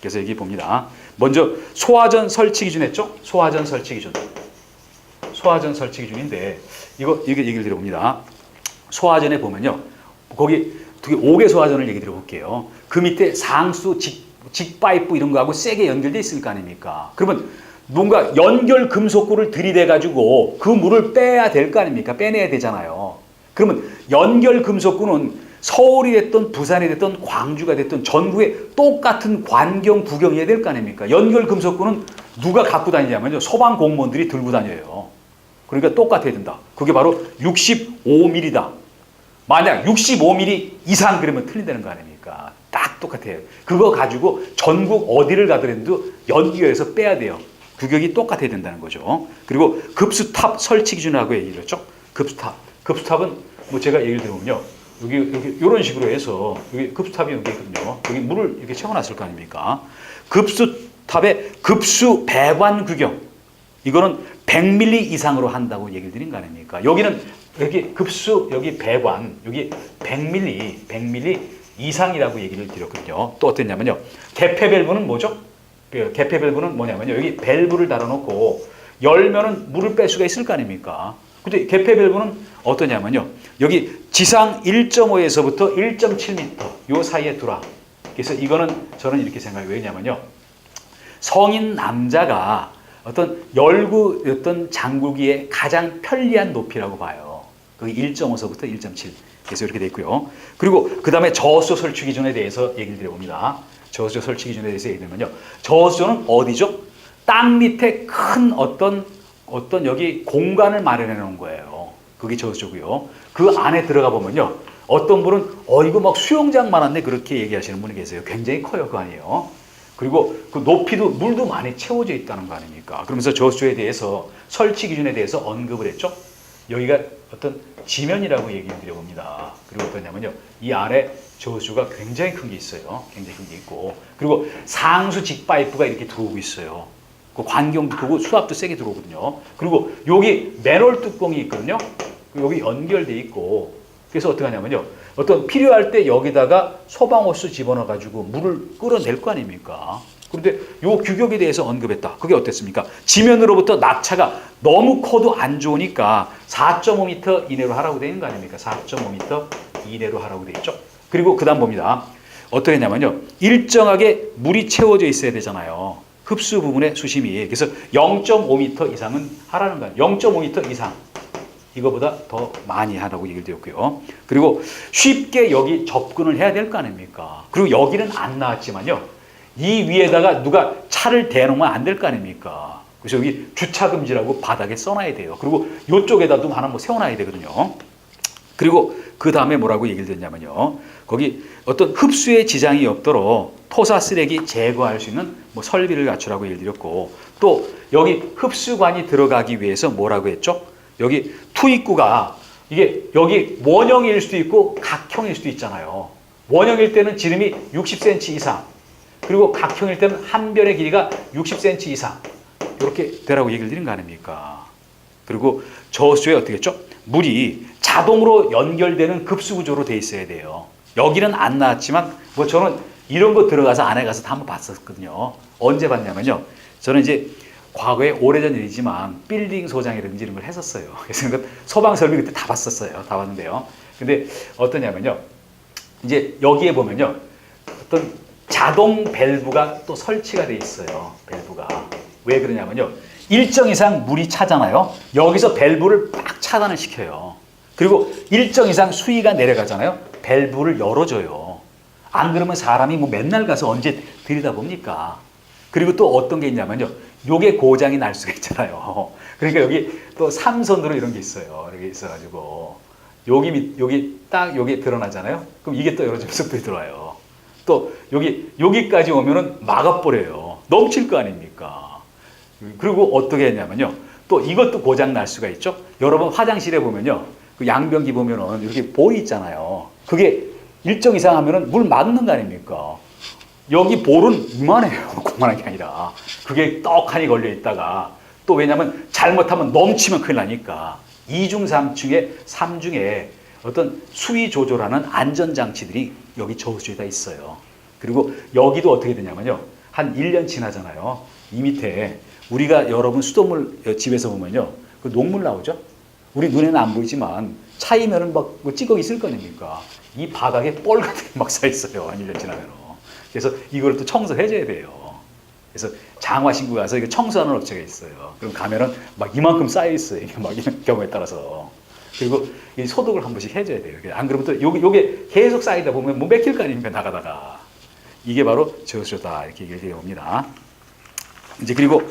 그래서 여기 봅니다. 먼저 소화전 설치 기준 했죠? 소화전 설치 기준. 소화전 설치 기준인데 이게 얘기를 드려봅니다. 소화전에 보면요. 거기 5개 소화전을 얘기 드려볼게요. 그 밑에 상수, 직파이프 이런 거하고 세게 연결되어 있을 거 아닙니까? 그러면 뭔가 연결 금속구를 들이대가지고 그 물을 빼야 될 거 아닙니까? 빼내야 되잖아요. 그러면 연결 금속구는 서울이 됐든 부산이 됐든 광주가 됐든 전국에 똑같은 관경 구경해야 될 거 아닙니까? 연결 금속구는 누가 갖고 다니냐면요. 소방 공무원들이 들고 다녀요. 그러니까 똑같아야 된다. 그게 바로 65mm다. 만약 65mm 이상 그러면 틀린다는 거 아닙니까? 딱 똑같아요. 그거 가지고 전국 어디를 가더라도 연결해서 빼야 돼요. 규격이 똑같아야 된다는 거죠. 그리고 급수탑 설치 기준하고 얘기를 했죠. 급수탑은 뭐 제가 얘기를 들으면요. 여기 이런 식으로 해서 여기 급수탑이 여기 있거든요. 여기 물을 이렇게 채워놨을 거 아닙니까? 급수탑의 급수 배관 규격. 이거는 100mm 이상으로 한다고 얘기를 드린 거 아닙니까? 여기는 여기 급수, 여기 배관, 여기 100mm 이상이라고 얘기를 드렸거든요. 또 어땠냐면요. 개폐 밸브는 뭐죠? 개폐 밸브는 뭐냐면요. 여기 밸브를 달아놓고 열면은 물을 뺄 수가 있을 거 아닙니까? 근데 개폐 밸브는 어떠냐면요. 여기 지상 1.5에서부터 1.7m 요 사이에 두라. 그래서 이거는 저는 이렇게 생각해요. 왜냐면요. 성인 남자가 어떤 열구였던 장구기에 가장 편리한 높이라고 봐요. 그게 1.5서부터 1.7. 그래서 이렇게 돼 있고요. 그리고 그 다음에 저수조 설치 기준에 대해서 얘기를 드려봅니다. 저수조 설치 기준에 대해서 얘기하면요. 저수조는 어디죠? 땅 밑에 큰 어떤 여기 공간을 마련해 놓은 거예요. 그게 저수조고요. 그 안에 들어가 보면요. 어떤 분은 이거 막 수영장 많았네 그렇게 얘기하시는 분이 계세요. 굉장히 커요. 그거 아니에요. 그리고 그 높이도 물도 많이 채워져 있다는 거 아닙니까? 그러면서 저수조에 대해서 설치 기준에 대해서 언급을 했죠. 여기가 어떤 지면이라고 얘기를 드려봅니다. 그리고 어떠냐면요. 이 아래 저수조가 굉장히 큰 게 있어요. 굉장히 큰 게 있고. 그리고 상수 직파이프가 이렇게 들어오고 있어요. 그 관경도 크고 수압도 세게 들어오거든요. 그리고 여기 맨홀 뚜껑이 있거든요. 여기 연결돼 있고. 그래서 어떻게 하냐면요. 어떤 필요할 때 여기다가 소방호스 집어넣어가지고 물을 끌어낼 거 아닙니까? 그런데 요 규격에 대해서 언급했다. 그게 어땠습니까? 지면으로부터 낙차가 너무 커도 안 좋으니까 4.5m 이내로 하라고 되어 있는 거 아닙니까? 4.5m 이내로 하라고 되어 있죠. 그리고 그 다음 봅니다. 어떻게 했냐면요. 일정하게 물이 채워져 있어야 되잖아요. 흡수 부분의 수심이. 그래서 0.5m 이상은 하라는 거예요. 0.5m 이상. 이거보다 더 많이 하라고 얘기를 드렸고요. 그리고 쉽게 여기 접근을 해야 될 거 아닙니까? 그리고 여기는 안 나왔지만요. 이 위에다가 누가 차를 대놓으면 안 될 거 아닙니까? 그래서 여기 주차 금지라고 바닥에 써놔야 돼요. 그리고 이쪽에다도 하나 뭐 세워놔야 되거든요. 그리고 그 다음에 뭐라고 얘기를 했냐면요. 거기 어떤 흡수에 지장이 없도록 토사 쓰레기 제거할 수 있는 뭐 설비를 갖추라고 얘기를 드렸고, 또 여기 흡수관이 들어가기 위해서 뭐라고 했죠? 여기 투입구가 이게 여기 원형일 수도 있고 각형일 수도 있잖아요. 원형일 때는 지름이 60cm 이상, 그리고 각형일 때는 한 변의 길이가 60cm 이상, 이렇게 되라고 얘기를 드린 거 아닙니까? 그리고 저수에 어떻게 했죠? 물이 자동으로 연결되는 급수구조로 돼 있어야 돼요. 여기는 안 나왔지만 뭐 저는 이런 거 들어가서 안에 가서 다 한번 봤었거든요. 언제 봤냐면요. 저는 이제 과거에 오래전 일이지만 빌딩 소장이라든지 이런 걸 했었어요. 그래서 소방 설비 그때 다 봤었어요. 다 봤는데요. 근데 어떠냐면요. 이제 여기에 보면요. 어떤 자동 밸브가 또 설치가 돼 있어요. 밸브가. 왜 그러냐면요. 일정 이상 물이 차잖아요. 여기서 밸브를 막 차단을 시켜요. 그리고 일정 이상 수위가 내려가잖아요. 밸브를 열어줘요. 안 그러면 사람이 뭐 맨날 가서 언제 들여다봅니까? 그리고 또 어떤 게 있냐면요. 요게 고장이 날 수가 있잖아요. 그러니까 여기 또 삼선으로 이런 게 있어요. 이렇게 있어가지고 여기 딱 여기 드러나잖아요. 그럼 이게 또 열어주면서 또 들어와요. 또 여기까지 오면은 막아버려요. 넘칠 거 아닙니까? 그리고 어떻게 했냐면요. 또 이것도 고장 날 수가 있죠. 여러분 화장실에 보면요. 그 양변기 보면은 이렇게 볼이 있잖아요. 그게 일정 이상 하면은 물 막는 거 아닙니까? 여기 볼은 이만해요. 그만한 게 아니라. 그게 떡하니 걸려 있다가 또 왜냐면 잘못하면 넘치면 큰일 나니까 2중 3중에 어떤 수위 조절하는 안전장치들이 여기 저수지에다 있어요. 그리고 여기도 어떻게 되냐면요. 한 1년 지나잖아요. 이 밑에 우리가 여러분 수돗물 집에서 보면요. 그 녹물 나오죠? 우리 눈에는 안 보이지만 차이면은 막 찌꺼기 있을 거 아닙니까? 이 바닥에 뻘 같은 게 막 서 있어요. 한 1년 지나면. 그래서 이걸 또 청소해줘야 돼요. 그래서 장화 신고 가서 이거 청소하는 업체가 있어요. 그럼 가면은 막 이만큼 쌓여 있어요. 이게 막 이런 경우에 따라서. 그리고 이 소독을 한 번씩 해줘야 돼요. 안 그러면 또 요게 계속 쌓이다 보면 뭐 맥힐 거 아닙니까? 나가다가. 이게 바로 저수조다. 이렇게 얘기해 봅니다. 이제 그리고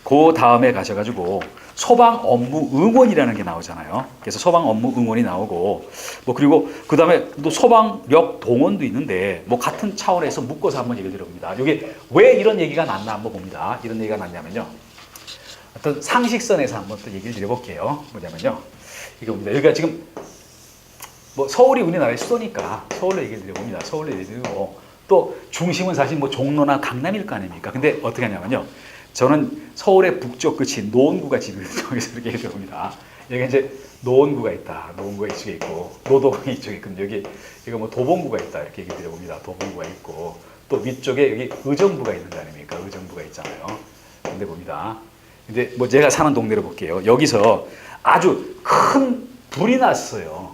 그 다음에 가셔가지고 소방 업무 응원이라는 게 나오잖아요. 그래서 소방 업무 응원이 나오고 뭐 그리고 그 다음에 또 소방력 동원도 있는데 뭐 같은 차원에서 묶어서 한번 얘기를 드려봅니다. 이게 왜 이런 얘기가 났나 한번 봅니다. 이런 얘기가 났냐면요. 어떤 상식선에서 한번 또 얘기를 드려볼게요. 뭐냐면요. 이겁니다. 여기가 지금 뭐 서울이 우리나라의 수도니까 서울로 얘기를 드려봅니다. 서울로 얘기를 드리고 또 중심은 사실 뭐 종로나 강남일 거 아닙니까? 근데 어떻게 하냐면요. 저는 서울의 북쪽 끝이 노원구가 집이거든요. 그래서 이렇게 얘기해 봅니다. 여기 이제 노원구가 있다. 노원구가 이쪽에 있고, 노도구가 이쪽에 있고, 여기 이거 뭐 도봉구가 있다. 이렇게 얘기 드려봅니다. 도봉구가 있고, 또 위쪽에 여기 의정부가 있는 거 아닙니까? 의정부가 있잖아요. 근데 봅니다. 근데 뭐 제가 사는 동네로 볼게요. 여기서 아주 큰 불이 났어요.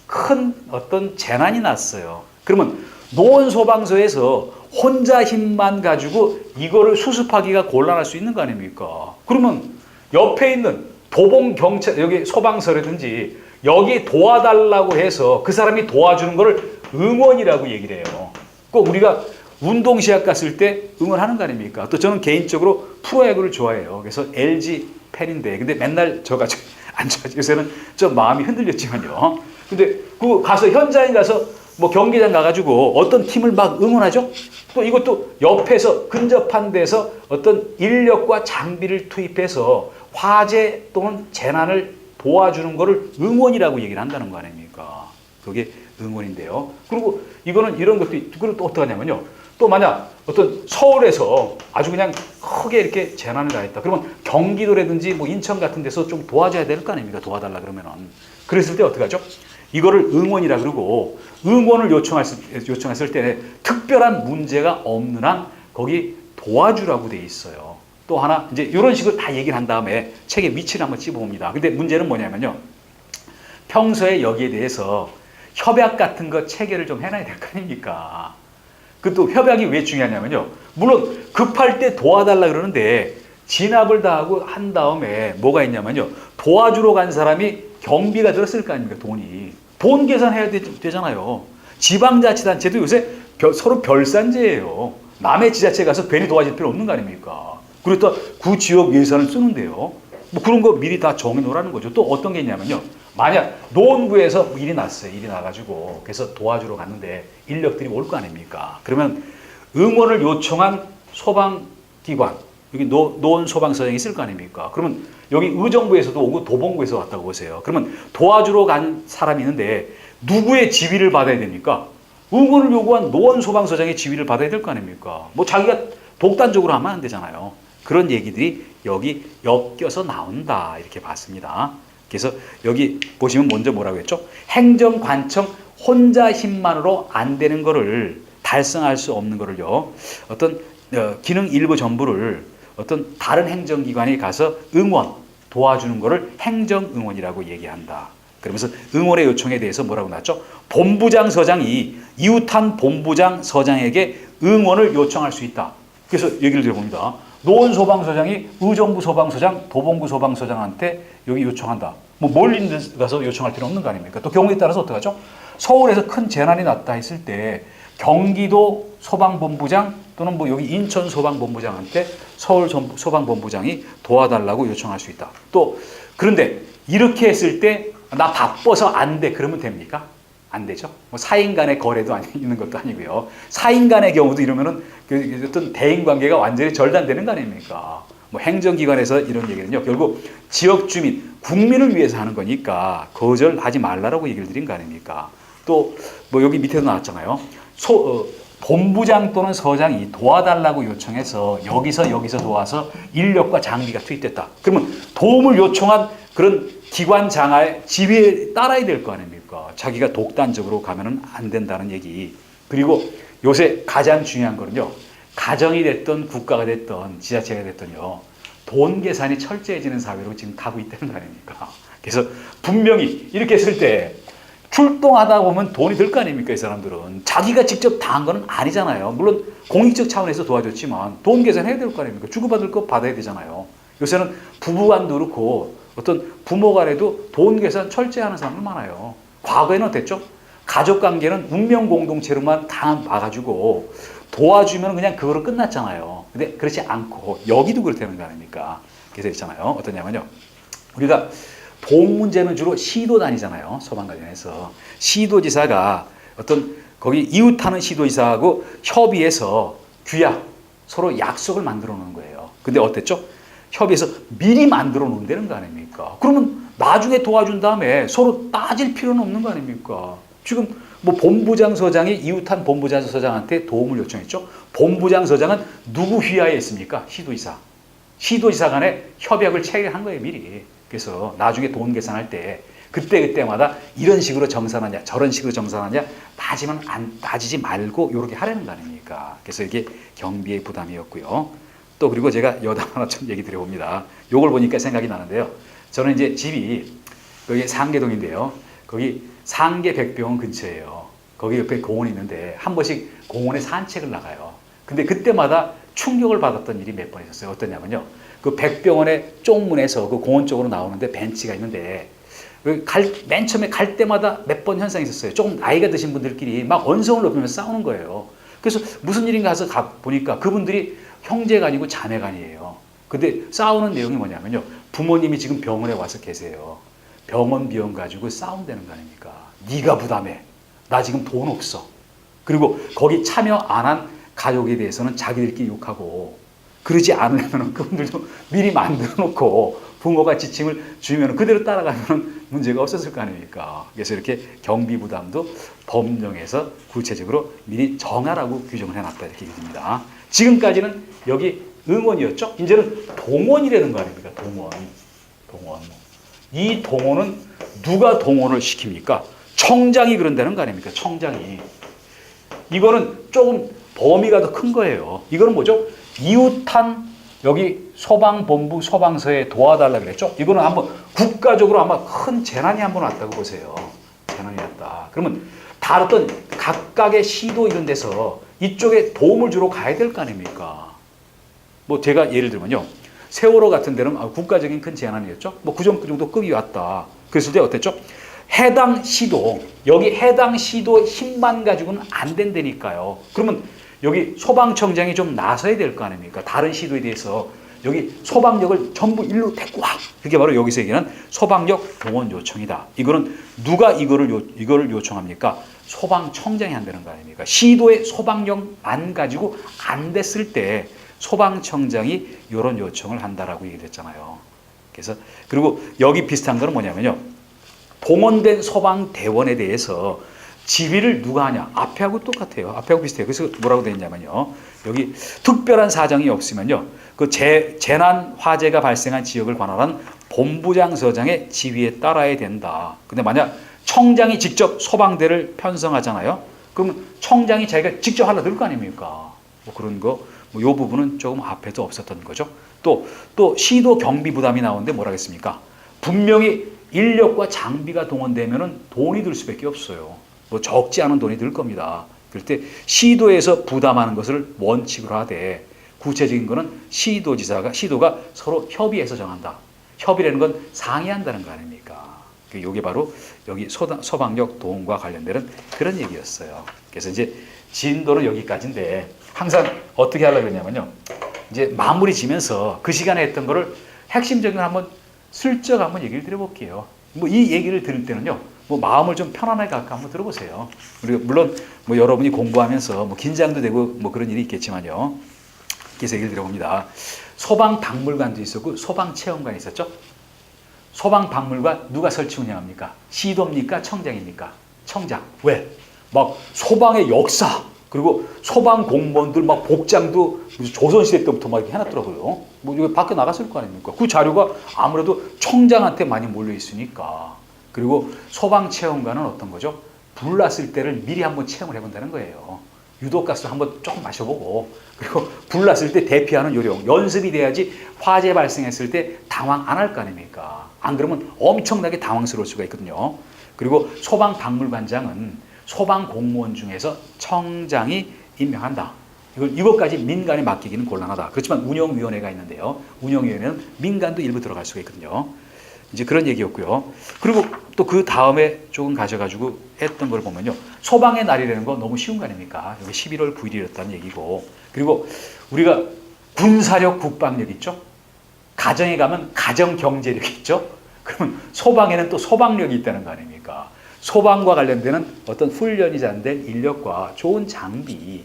큰 어떤 재난이 났어요. 그러면 노원소방서에서 혼자 힘만 가지고 이거를 수습하기가 곤란할 수 있는 거 아닙니까? 그러면 옆에 있는 도봉경찰, 여기 소방서라든지 여기 도와달라고 해서 그 사람이 도와주는 거를 응원이라고 얘기를 해요. 꼭 우리가 운동시합 갔을 때 응원하는 거 아닙니까? 또 저는 개인적으로 프로야구를 좋아해요. 그래서 LG 팬인데, 근데 맨날 저가지고 앉아가지고 요새는 좀 마음이 흔들렸지만요. 근데 그 가서 현장에 가서 뭐 경기장 가가지고 어떤 팀을 막 응원하죠? 또 이것도 옆에서 근접한 데서 어떤 인력과 장비를 투입해서 화재 또는 재난을 도와주는 거를 응원이라고 얘기를 한다는 거 아닙니까? 그게 응원인데요. 그리고 이거는 이런 것도, 그리고 또 어떻게 하냐면요. 또 만약 어떤 서울에서 아주 그냥 크게 이렇게 재난을 가했다. 그러면 경기도라든지 뭐 인천 같은 데서 좀 도와줘야 될 거 아닙니까? 도와달라 그러면은. 그랬을 때 어떻게 하죠? 이거를 응원이라 그러고 응원을 요청했을 때 특별한 문제가 없는 한 거기 도와주라고 돼 있어요. 또 하나 이제 이런 식으로 다 얘기를 한 다음에 책의 위치를 한번 찝어봅니다. 근데 문제는 뭐냐면요. 평소에 여기에 대해서 협약 같은 거 체계를 좀 해놔야 될 거 아닙니까? 그 또 협약이 왜 중요하냐면요. 물론 급할 때 도와달라 그러는데 진압을 다 하고 한 다음에 뭐가 있냐면요. 도와주러 간 사람이 경비가 들었을 거 아닙니까? 돈 계산해야 되잖아요. 지방자치단체도 요새 서로 별산제예요. 남의 지자체 가서 괜히 도와줄 필요 없는 거 아닙니까? 그리고 또 그 지역 예산을 쓰는데요. 뭐 그런 거 미리 다 정해놓으라는 거죠. 또 어떤 게 있냐면요. 만약 노원구에서 일이 났어요. 일이 나가지고 그래서 도와주러 갔는데 인력들이 올 거 아닙니까? 그러면 응원을 요청한 소방기관 여기 노원 소방서장이 있을 거 아닙니까? 그러면 여기 의정부에서도 오고 도봉구에서 왔다고 보세요. 그러면 도와주러 간 사람이 있는데 누구의 지휘를 받아야 됩니까? 응원을 요구한 노원 소방서장의 지휘를 받아야 될 거 아닙니까? 뭐 자기가 독단적으로 하면 안 되잖아요. 그런 얘기들이 여기 엮여서 나온다 이렇게 봤습니다. 그래서 여기 보시면 먼저 뭐라고 했죠? 행정관청 혼자 힘만으로 안 되는 거를 달성할 수 없는 거를요. 어떤 기능 일부 전부를 어떤 다른 행정기관에 가서 응원 도와주는 거를 행정응원이라고 얘기한다. 그러면서 응원의 요청에 대해서 뭐라고 나왔죠? 본부장 서장이 이웃한 본부장 서장에게 응원을 요청할 수 있다. 그래서 얘기를 들어봅니다. 노원 소방서장이 의정부 소방서장, 도봉구 소방서장한테 여기 요청한다. 뭐 멀리 가서 요청할 필요 없는 거 아닙니까? 또 경우에 따라서 어떡하죠? 서울에서 큰 재난이 났다 했을 때 경기도 소방본부장 또는 뭐 여기 인천 소방본부장한테 서울 소방본부장이 도와달라고 요청할 수 있다. 또 그런데 이렇게 했을 때 나 바빠서 안 돼. 그러면 됩니까? 안 되죠. 뭐 사인 간의 거래도 있는 것도 아니고요. 사인 간의 경우도 이러면은 어떤 대인 관계가 완전히 절단되는 거 아닙니까? 뭐 행정기관에서 이런 얘기는요. 결국 지역 주민, 국민을 위해서 하는 거니까 거절하지 말라라고 얘기를 드린 거 아닙니까? 또 뭐 여기 밑에도 나왔잖아요. 본부장 또는 서장이 도와달라고 요청해서 여기서 도와서 인력과 장비가 투입됐다. 그러면 도움을 요청한 그런 기관 장하의 지휘에 따라야 될 거 아닙니까? 자기가 독단적으로 가면은 안 된다는 얘기. 그리고 요새 가장 중요한 거는요. 가정이 됐던 국가가 됐던 지자체가 됐던요. 돈 계산이 철저해지는 사회로 지금 가고 있다는 거 아닙니까? 그래서 분명히 이렇게 했을 때 출동하다 보면 돈이 들 거 아닙니까? 이 사람들은. 자기가 직접 당한 건 아니잖아요. 물론 공익적 차원에서 도와줬지만 돈 계산해야 될 거 아닙니까? 주고받을 거 받아야 되잖아요. 요새는 부부간도 그렇고 어떤 부모 간에도 돈 계산 철저히 하는 사람들 많아요. 과거에는 어땠죠? 가족관계는 운명 공동체로만 다 봐가지고 도와주면 그냥 그거로 끝났잖아요. 근데 그렇지 않고 여기도 그렇다는 거 아닙니까? 그래서 있잖아요. 어떠냐면요. 우리가 보험 문제는 주로 시도 다니잖아요. 소방 관련해서. 시도지사가 어떤 거기 이웃하는 시도지사하고 협의해서 규약, 서로 약속을 만들어 놓는 거예요. 근데 어땠죠? 협의해서 미리 만들어 놓는다는 거 아닙니까? 그러면 나중에 도와준 다음에 서로 따질 필요는 없는 거 아닙니까? 지금 뭐 본부장 서장이 이웃한 본부장 서장한테 도움을 요청했죠. 본부장 서장은 누구 휘하에 있습니까? 시도지사. 시도지사 간에 협약을 체결한 거예요, 미리. 그래서 나중에 돈 계산할 때 그때마다 이런 식으로 정산하냐 저런 식으로 정산하냐 따지지 말고 이렇게 하라는 거 아닙니까? 그래서 이게 경비의 부담이었고요. 또 그리고 제가 여담 하나 좀 얘기 드려봅니다. 요걸 보니까 생각이 나는데요. 저는 이제 집이 여기 상계동인데요. 거기 상계백병원 근처예요. 거기 옆에 공원이 있는데 한 번씩 공원에 산책을 나가요. 근데 그때마다 충격을 받았던 일이 몇 번 있었어요. 어떠냐면요. 그 백병원의 쪽문에서 그 공원 쪽으로 나오는데 벤치가 있는데 맨 처음에 갈 때마다 몇 번 현상이 있었어요. 조금 나이가 드신 분들끼리 막 언성을 높이면서 싸우는 거예요. 그래서 무슨 일인가 해서 보니까 그분들이 형제가 아니고 자매가 아니에요. 근데 싸우는 내용이 뭐냐면요. 부모님이 지금 병원에 와서 계세요. 병원 비용 가지고 싸운다는 거 아닙니까? 네가 부담해. 나 지금 돈 없어. 그리고 거기 참여 안 한 가족에 대해서는 자기들끼리 욕하고 그러지 않으려면 그분들도 미리 만들어 놓고 부모가 지침을 주면 그대로 따라가면 문제가 없었을 거 아닙니까? 그래서 이렇게 경비 부담도 법령에서 구체적으로 미리 정하라고 규정을 해놨다 이렇게 얘기합니다. 지금까지는 여기 응원이었죠? 이제는 동원이라는 거 아닙니까? 동원. 이 동원은 누가 동원을 시킵니까? 청장이 그런다는 거 아닙니까? 청장이. 이거는 조금 범위가 더 큰 거예요. 이거는 뭐죠? 이웃한 여기 소방본부 소방서에 도와달라 그랬죠? 이거는 한번 국가적으로 아마 큰 재난이 한번 왔다고 보세요. 재난이 왔다. 그러면 다른 각각의 시도 이런 데서 이쪽에 도움을 주러 가야 될 거 아닙니까? 뭐 제가 예를 들면요. 세월호 같은 데는 국가적인 큰 재난이었죠? 뭐 그 정도 급이 왔다. 그랬을 때 어땠죠? 해당 시도, 여기 해당 시도 힘만 가지고는 안 된다니까요. 그러면 여기 소방청장이 좀 나서야 될 거 아닙니까? 다른 시도에 대해서 여기 소방력을 전부 일로 데리고 와. 그게 바로 여기서 얘기하는 소방력 동원 요청이다. 이거는 누가 이거를 요청합니까? 소방청장이 한다는 거 아닙니까? 시도의 소방력만 가지고 안 됐을 때 소방청장이 이런 요청을 한다라고 얘기했잖아요. 그래서 그리고 여기 비슷한 거는 뭐냐면요. 동원된 소방대원에 대해서 지휘를 누가 하냐? 앞에하고 똑같아요. 앞에하고 비슷해요. 그래서 뭐라고 되어 있냐면요. 여기 특별한 사정이 없으면요. 그 재난 화재가 발생한 지역을 관할한 본부장서장의 지휘에 따라야 된다. 근데 만약 청장이 직접 소방대를 편성하잖아요. 그럼 청장이 자기가 직접 하려 들 거 아닙니까? 뭐 그런 거, 뭐 요 부분은 조금 앞에도 없었던 거죠. 또 시도 경비 부담이 나오는데 뭐라 했습니까? 분명히 인력과 장비가 동원되면은 돈이 들 수밖에 없어요. 뭐 적지 않은 돈이 들 겁니다. 그럴 때 시도에서 부담하는 것을 원칙으로 하되 구체적인 거는 시도가 서로 협의해서 정한다. 협의라는 건 상의한다는 거 아닙니까? 이게 바로 여기 소방력 도움과 관련되는 그런 얘기였어요. 그래서 이제 진도는 여기까지인데 항상 어떻게 하려고 했냐면요. 이제 마무리 지면서 그 시간에 했던 거를 핵심적인 걸 한번 슬쩍 한번 얘기를 드려볼게요. 뭐 이 얘기를 들을 때는요. 뭐 마음을 좀 편안하게 갖고 한번 들어보세요. 그리고 물론 뭐 여러분이 공부하면서 뭐 긴장도 되고 뭐 그런 일이 있겠지만요. 그래서 얘기를 드려봅니다. 소방박물관도 있었고 소방체험관이 있었죠. 소방박물관 누가 설치 운영합니까? 시도입니까? 청장입니까? 청장. 왜? 막 소방의 역사 그리고 소방 공무원들 막 복장도 조선시대 때부터 막 이렇게 해놨더라고요. 뭐 이거 밖에 나갔을 거 아닙니까? 그 자료가 아무래도 청장한테 많이 몰려 있으니까. 그리고 소방체험관은 어떤 거죠? 불 났을 때를 미리 한번 체험을 해본다는 거예요. 유독가스 한번 조금 마셔보고 그리고 불 났을 때 대피하는 요령 연습이 돼야지 화재 발생했을 때 당황 안 할 거 아닙니까? 안 그러면 엄청나게 당황스러울 수가 있거든요. 그리고 소방박물관장은 소방 공무원 중에서 청장이 임명한다. 이것까지 민간에 맡기기는 곤란하다. 그렇지만 운영위원회가 있는데요. 운영위원회는 민간도 일부 들어갈 수가 있거든요. 이제 그런 얘기였고요. 그리고 또 그 다음에 조금 가셔가지고 했던 걸 보면요. 소방의 날이라는 거 너무 쉬운 거 아닙니까? 여기 11월 9일이었다는 얘기고. 그리고 우리가 군사력, 국방력 있죠? 가정에 가면 가정경제력 있죠? 그러면 소방에는 또 소방력이 있다는 거 아닙니까? 소방과 관련되는 어떤 훈련이 잔된 인력과 좋은 장비.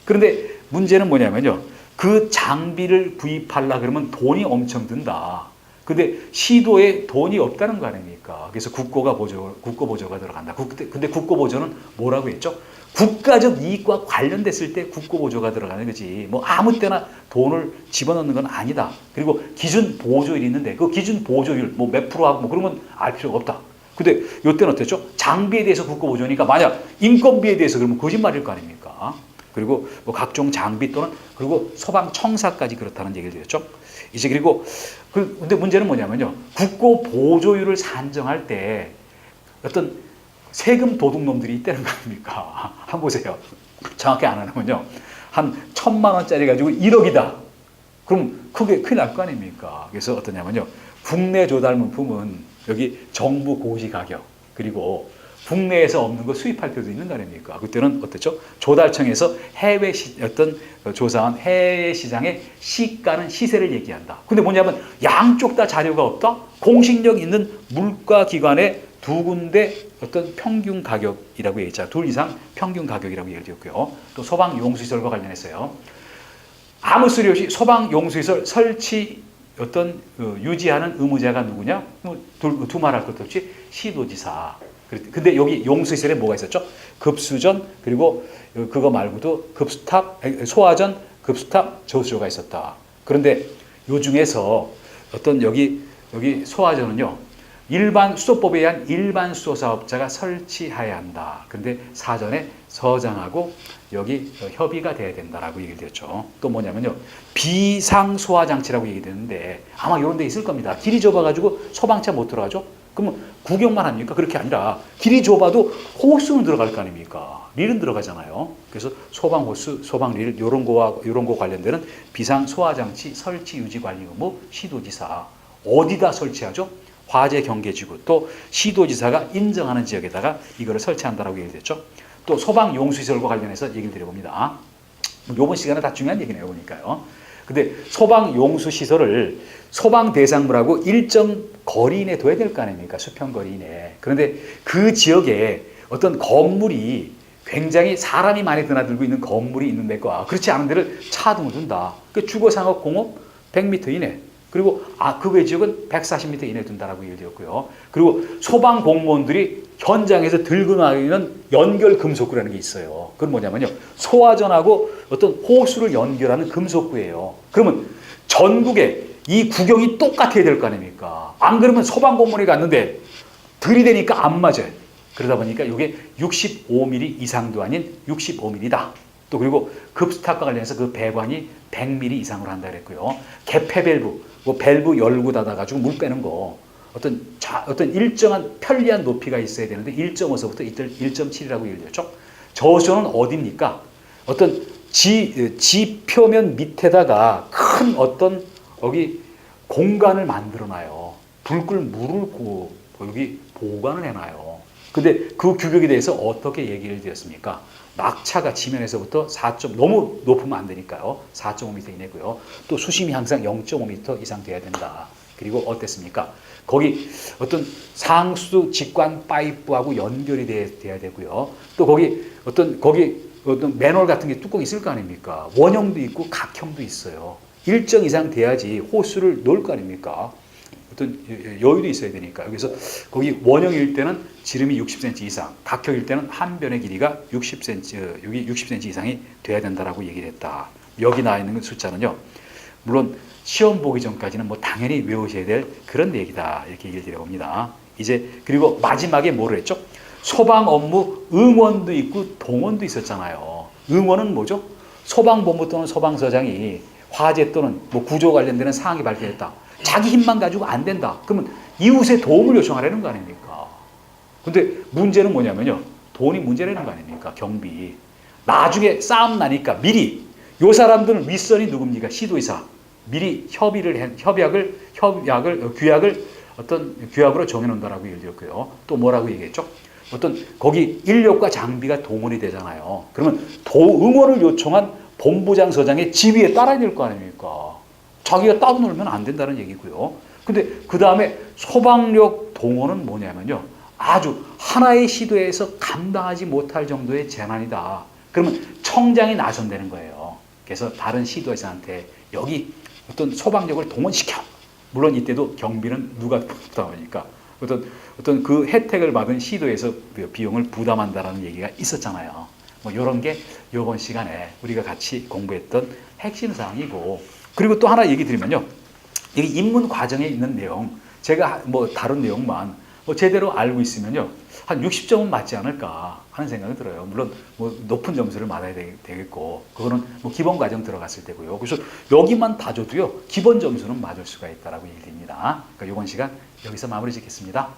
그런데 문제는 뭐냐면요. 그 장비를 구입하려 그러면 돈이 엄청 든다. 근데 시도에 돈이 없다는 거 아닙니까? 그래서 국고 보조가 들어간다. 근데 국고 보조는 뭐라고 했죠? 국가적 이익과 관련됐을 때 국고 보조가 들어가는 거지. 뭐 아무 때나 돈을 집어넣는 건 아니다. 그리고 기준 보조율이 있는데 그 기준 보조율 뭐 몇 프로하고 뭐 그런 건 알 필요가 없다. 근데 이때는 어땠죠? 장비에 대해서 국고 보조니까 만약 인건비에 대해서 그러면 거짓말일 거 아닙니까? 그리고 뭐 각종 장비 또는 그리고 소방청사까지 그렇다는 얘기를 드렸죠. 이제 그리고 근데 문제는 뭐냐면요. 국고 보조율을 산정할 때 어떤 세금 도둑놈들이 있다는 거 아닙니까? 한번 보세요. 정확히 안 하면요. 한 1,000만 원짜리 가지고 1억이다. 그럼 그게 큰일 날 거 아닙니까? 그래서 어떠냐면요. 국내 조달 물품은 여기 정부 고시 가격 그리고 국내에서 없는 거 수입할 때도 있는 거 아닙니까? 그때는 어땠죠? 조달청에서 어떤 조사한 해외 시장의 시가는 시세를 얘기한다. 근데 뭐냐면 양쪽 다 자료가 없다? 공식력 있는 물가기관의 두 군데 어떤 평균 가격이라고 얘기했죠. 둘 이상 평균 가격이라고 얘기했고요. 또 소방용수시설과 관련해서요. 아무 소리 없이 소방용수시설 설치 어떤 유지하는 의무자가 누구냐? 두말할 것도 없이 시도지사. 근데 여기 용수시설에 뭐가 있었죠? 급수전 그리고 그거 말고도 급수탑, 소화전, 급수탑, 저수조가 있었다. 그런데 요 중에서 어떤 여기 소화전은요. 일반 수도법에 의한 일반 수도 사업자가 설치해야 한다. 그런데 사전에 서장하고 여기 협의가 돼야 된다라고 얘기를 드렸죠. 또 뭐냐면요. 비상 소화 장치라고 얘기되는데 아마 이런 데 있을 겁니다. 길이 좁아가지고 소방차 못 들어가죠? 그러면 구경만 합니까? 그렇게 아니라 길이 좁아도 호스는 들어갈 거 아닙니까? 릴은 들어가잖아요. 그래서 소방 호스, 소방 릴 이런 거 관련되는 비상 소화 장치 설치 유지 관리 의무 시도지사 어디다 설치하죠? 화재 경계지구 또 시도지사가 인정하는 지역에다가 이거를 설치한다라고 얘기했죠. 또 소방 용수시설과 관련해서 얘기를 드려봅니다. 이번 시간에 다 중요한 얘기네요, 보니까요. 근데 소방용수 시설을 소방 대상물하고 일정 거리 이내에 둬야 될 거 아닙니까? 수평 거리 이내에. 그런데 그 지역에 어떤 건물이 굉장히 사람이 많이 드나들고 있는 건물이 있는 데과 그렇지 않은 데를 차 등을 둔다. 그 주거상업 공업 100m 이내. 그리고 그 외 지역은 140m 이내에 둔다라고 얘기를 드렸고요. 그리고 소방 공무원들이 현장에서 들고 나가는 연결 금속구라는 게 있어요. 그건 뭐냐면요. 소화전하고 어떤 호수를 연결하는 금속구예요. 그러면 전국에 이 구경이 똑같아야 될 거 아닙니까? 안 그러면 소방 공무원이 갔는데 들이대니까 안 맞아요. 그러다 보니까 이게 65mm 이상도 아닌 65mm다. 또 그리고 급스탑과 관련해서 그 배관이 100mm 이상으로 한다 그랬고요. 개폐 밸브, 뭐 밸브 열고 닫아가지고 물 빼는 거 어떤 일정한 편리한 높이가 있어야 되는데 1.5서부터 1.7이라고 얘기를 했죠. 저수는 어디입니까? 어떤 지표면 밑에다가 큰 어떤 여기 공간을 만들어놔요. 불 끌 물을 여기 보관을 해놔요. 근데 그 규격에 대해서 어떻게 얘기를 드렸습니까? 막차가 지면에서부터 4점 너무 높으면 안 되니까요. 4.5m 이내고요. 또 수심이 항상 0.5m 이상 돼야 된다. 그리고 어땠습니까? 거기 어떤 상수 직관 파이프하고 연결이 돼야 되고요. 또 거기 어떤 맨홀 같은 게 뚜껑이 있을 거 아닙니까? 원형도 있고 각형도 있어요. 일정 이상 돼야지 호수를 놓을 거 아닙니까? 어떤 여유도 있어야 되니까. 그래서 거기 원형일 때는 지름이 60cm 이상, 각형일 때는 한 변의 길이가 60cm, 여기 60cm 이상이 돼야 된다라고 얘기를 했다. 여기 나와 있는 숫자는요. 물론 시험 보기 전까지는 뭐 당연히 외우셔야 될 그런 얘기다. 이렇게 얘기를 드려봅니다. 이제 그리고 마지막에 뭐를 했죠? 소방 업무 응원도 있고 동원도 있었잖아요. 응원은 뭐죠? 소방본부 또는 소방서장이 화재 또는 뭐 구조 관련되는 사항이 발생했다. 자기 힘만 가지고 안 된다. 그러면 이웃의 도움을 요청하라는 거 아닙니까? 근데 문제는 뭐냐면요. 돈이 문제라는 거 아닙니까? 경비. 나중에 싸움 나니까 미리 요 사람들은 윗선이 누굽니까? 시도의사. 미리 규약을 어떤 규약으로 정해놓는다라고 얘기를 드렸고요. 또 뭐라고 얘기했죠? 어떤 거기 인력과 장비가 동원이 되잖아요. 그러면 응원을 요청한 본부장 서장의 지휘에 따라야 될 거 아닙니까? 자기가 따로 놀면 안 된다는 얘기고요. 근데 그 다음에 소방력 동원은 뭐냐면요. 아주 하나의 시도에서 감당하지 못할 정도의 재난이다. 그러면 청장이 나선다는 거예요. 그래서 다른 시도에서한테 여기 어떤 소방력을 동원시켜. 물론 이때도 경비는 누가 부담하니까 어떤 그 혜택을 받은 시도에서 비용을 부담한다라는 얘기가 있었잖아요. 뭐 이런 게 이번 시간에 우리가 같이 공부했던 핵심 사항이고, 그리고 또 하나 얘기 드리면요. 여기 입문 과정에 있는 내용, 제가 뭐 다른 내용만 뭐 제대로 알고 있으면요. 한 60점은 맞지 않을까 하는 생각이 들어요. 물론 뭐 높은 점수를 받아야 되겠고, 그거는 뭐 기본 과정 들어갔을 때고요. 그래서 여기만 다 줘도요. 기본 점수는 맞을 수가 있다라고 얘기합니다. 그러니까 이번 시간 여기서 마무리 짓겠습니다.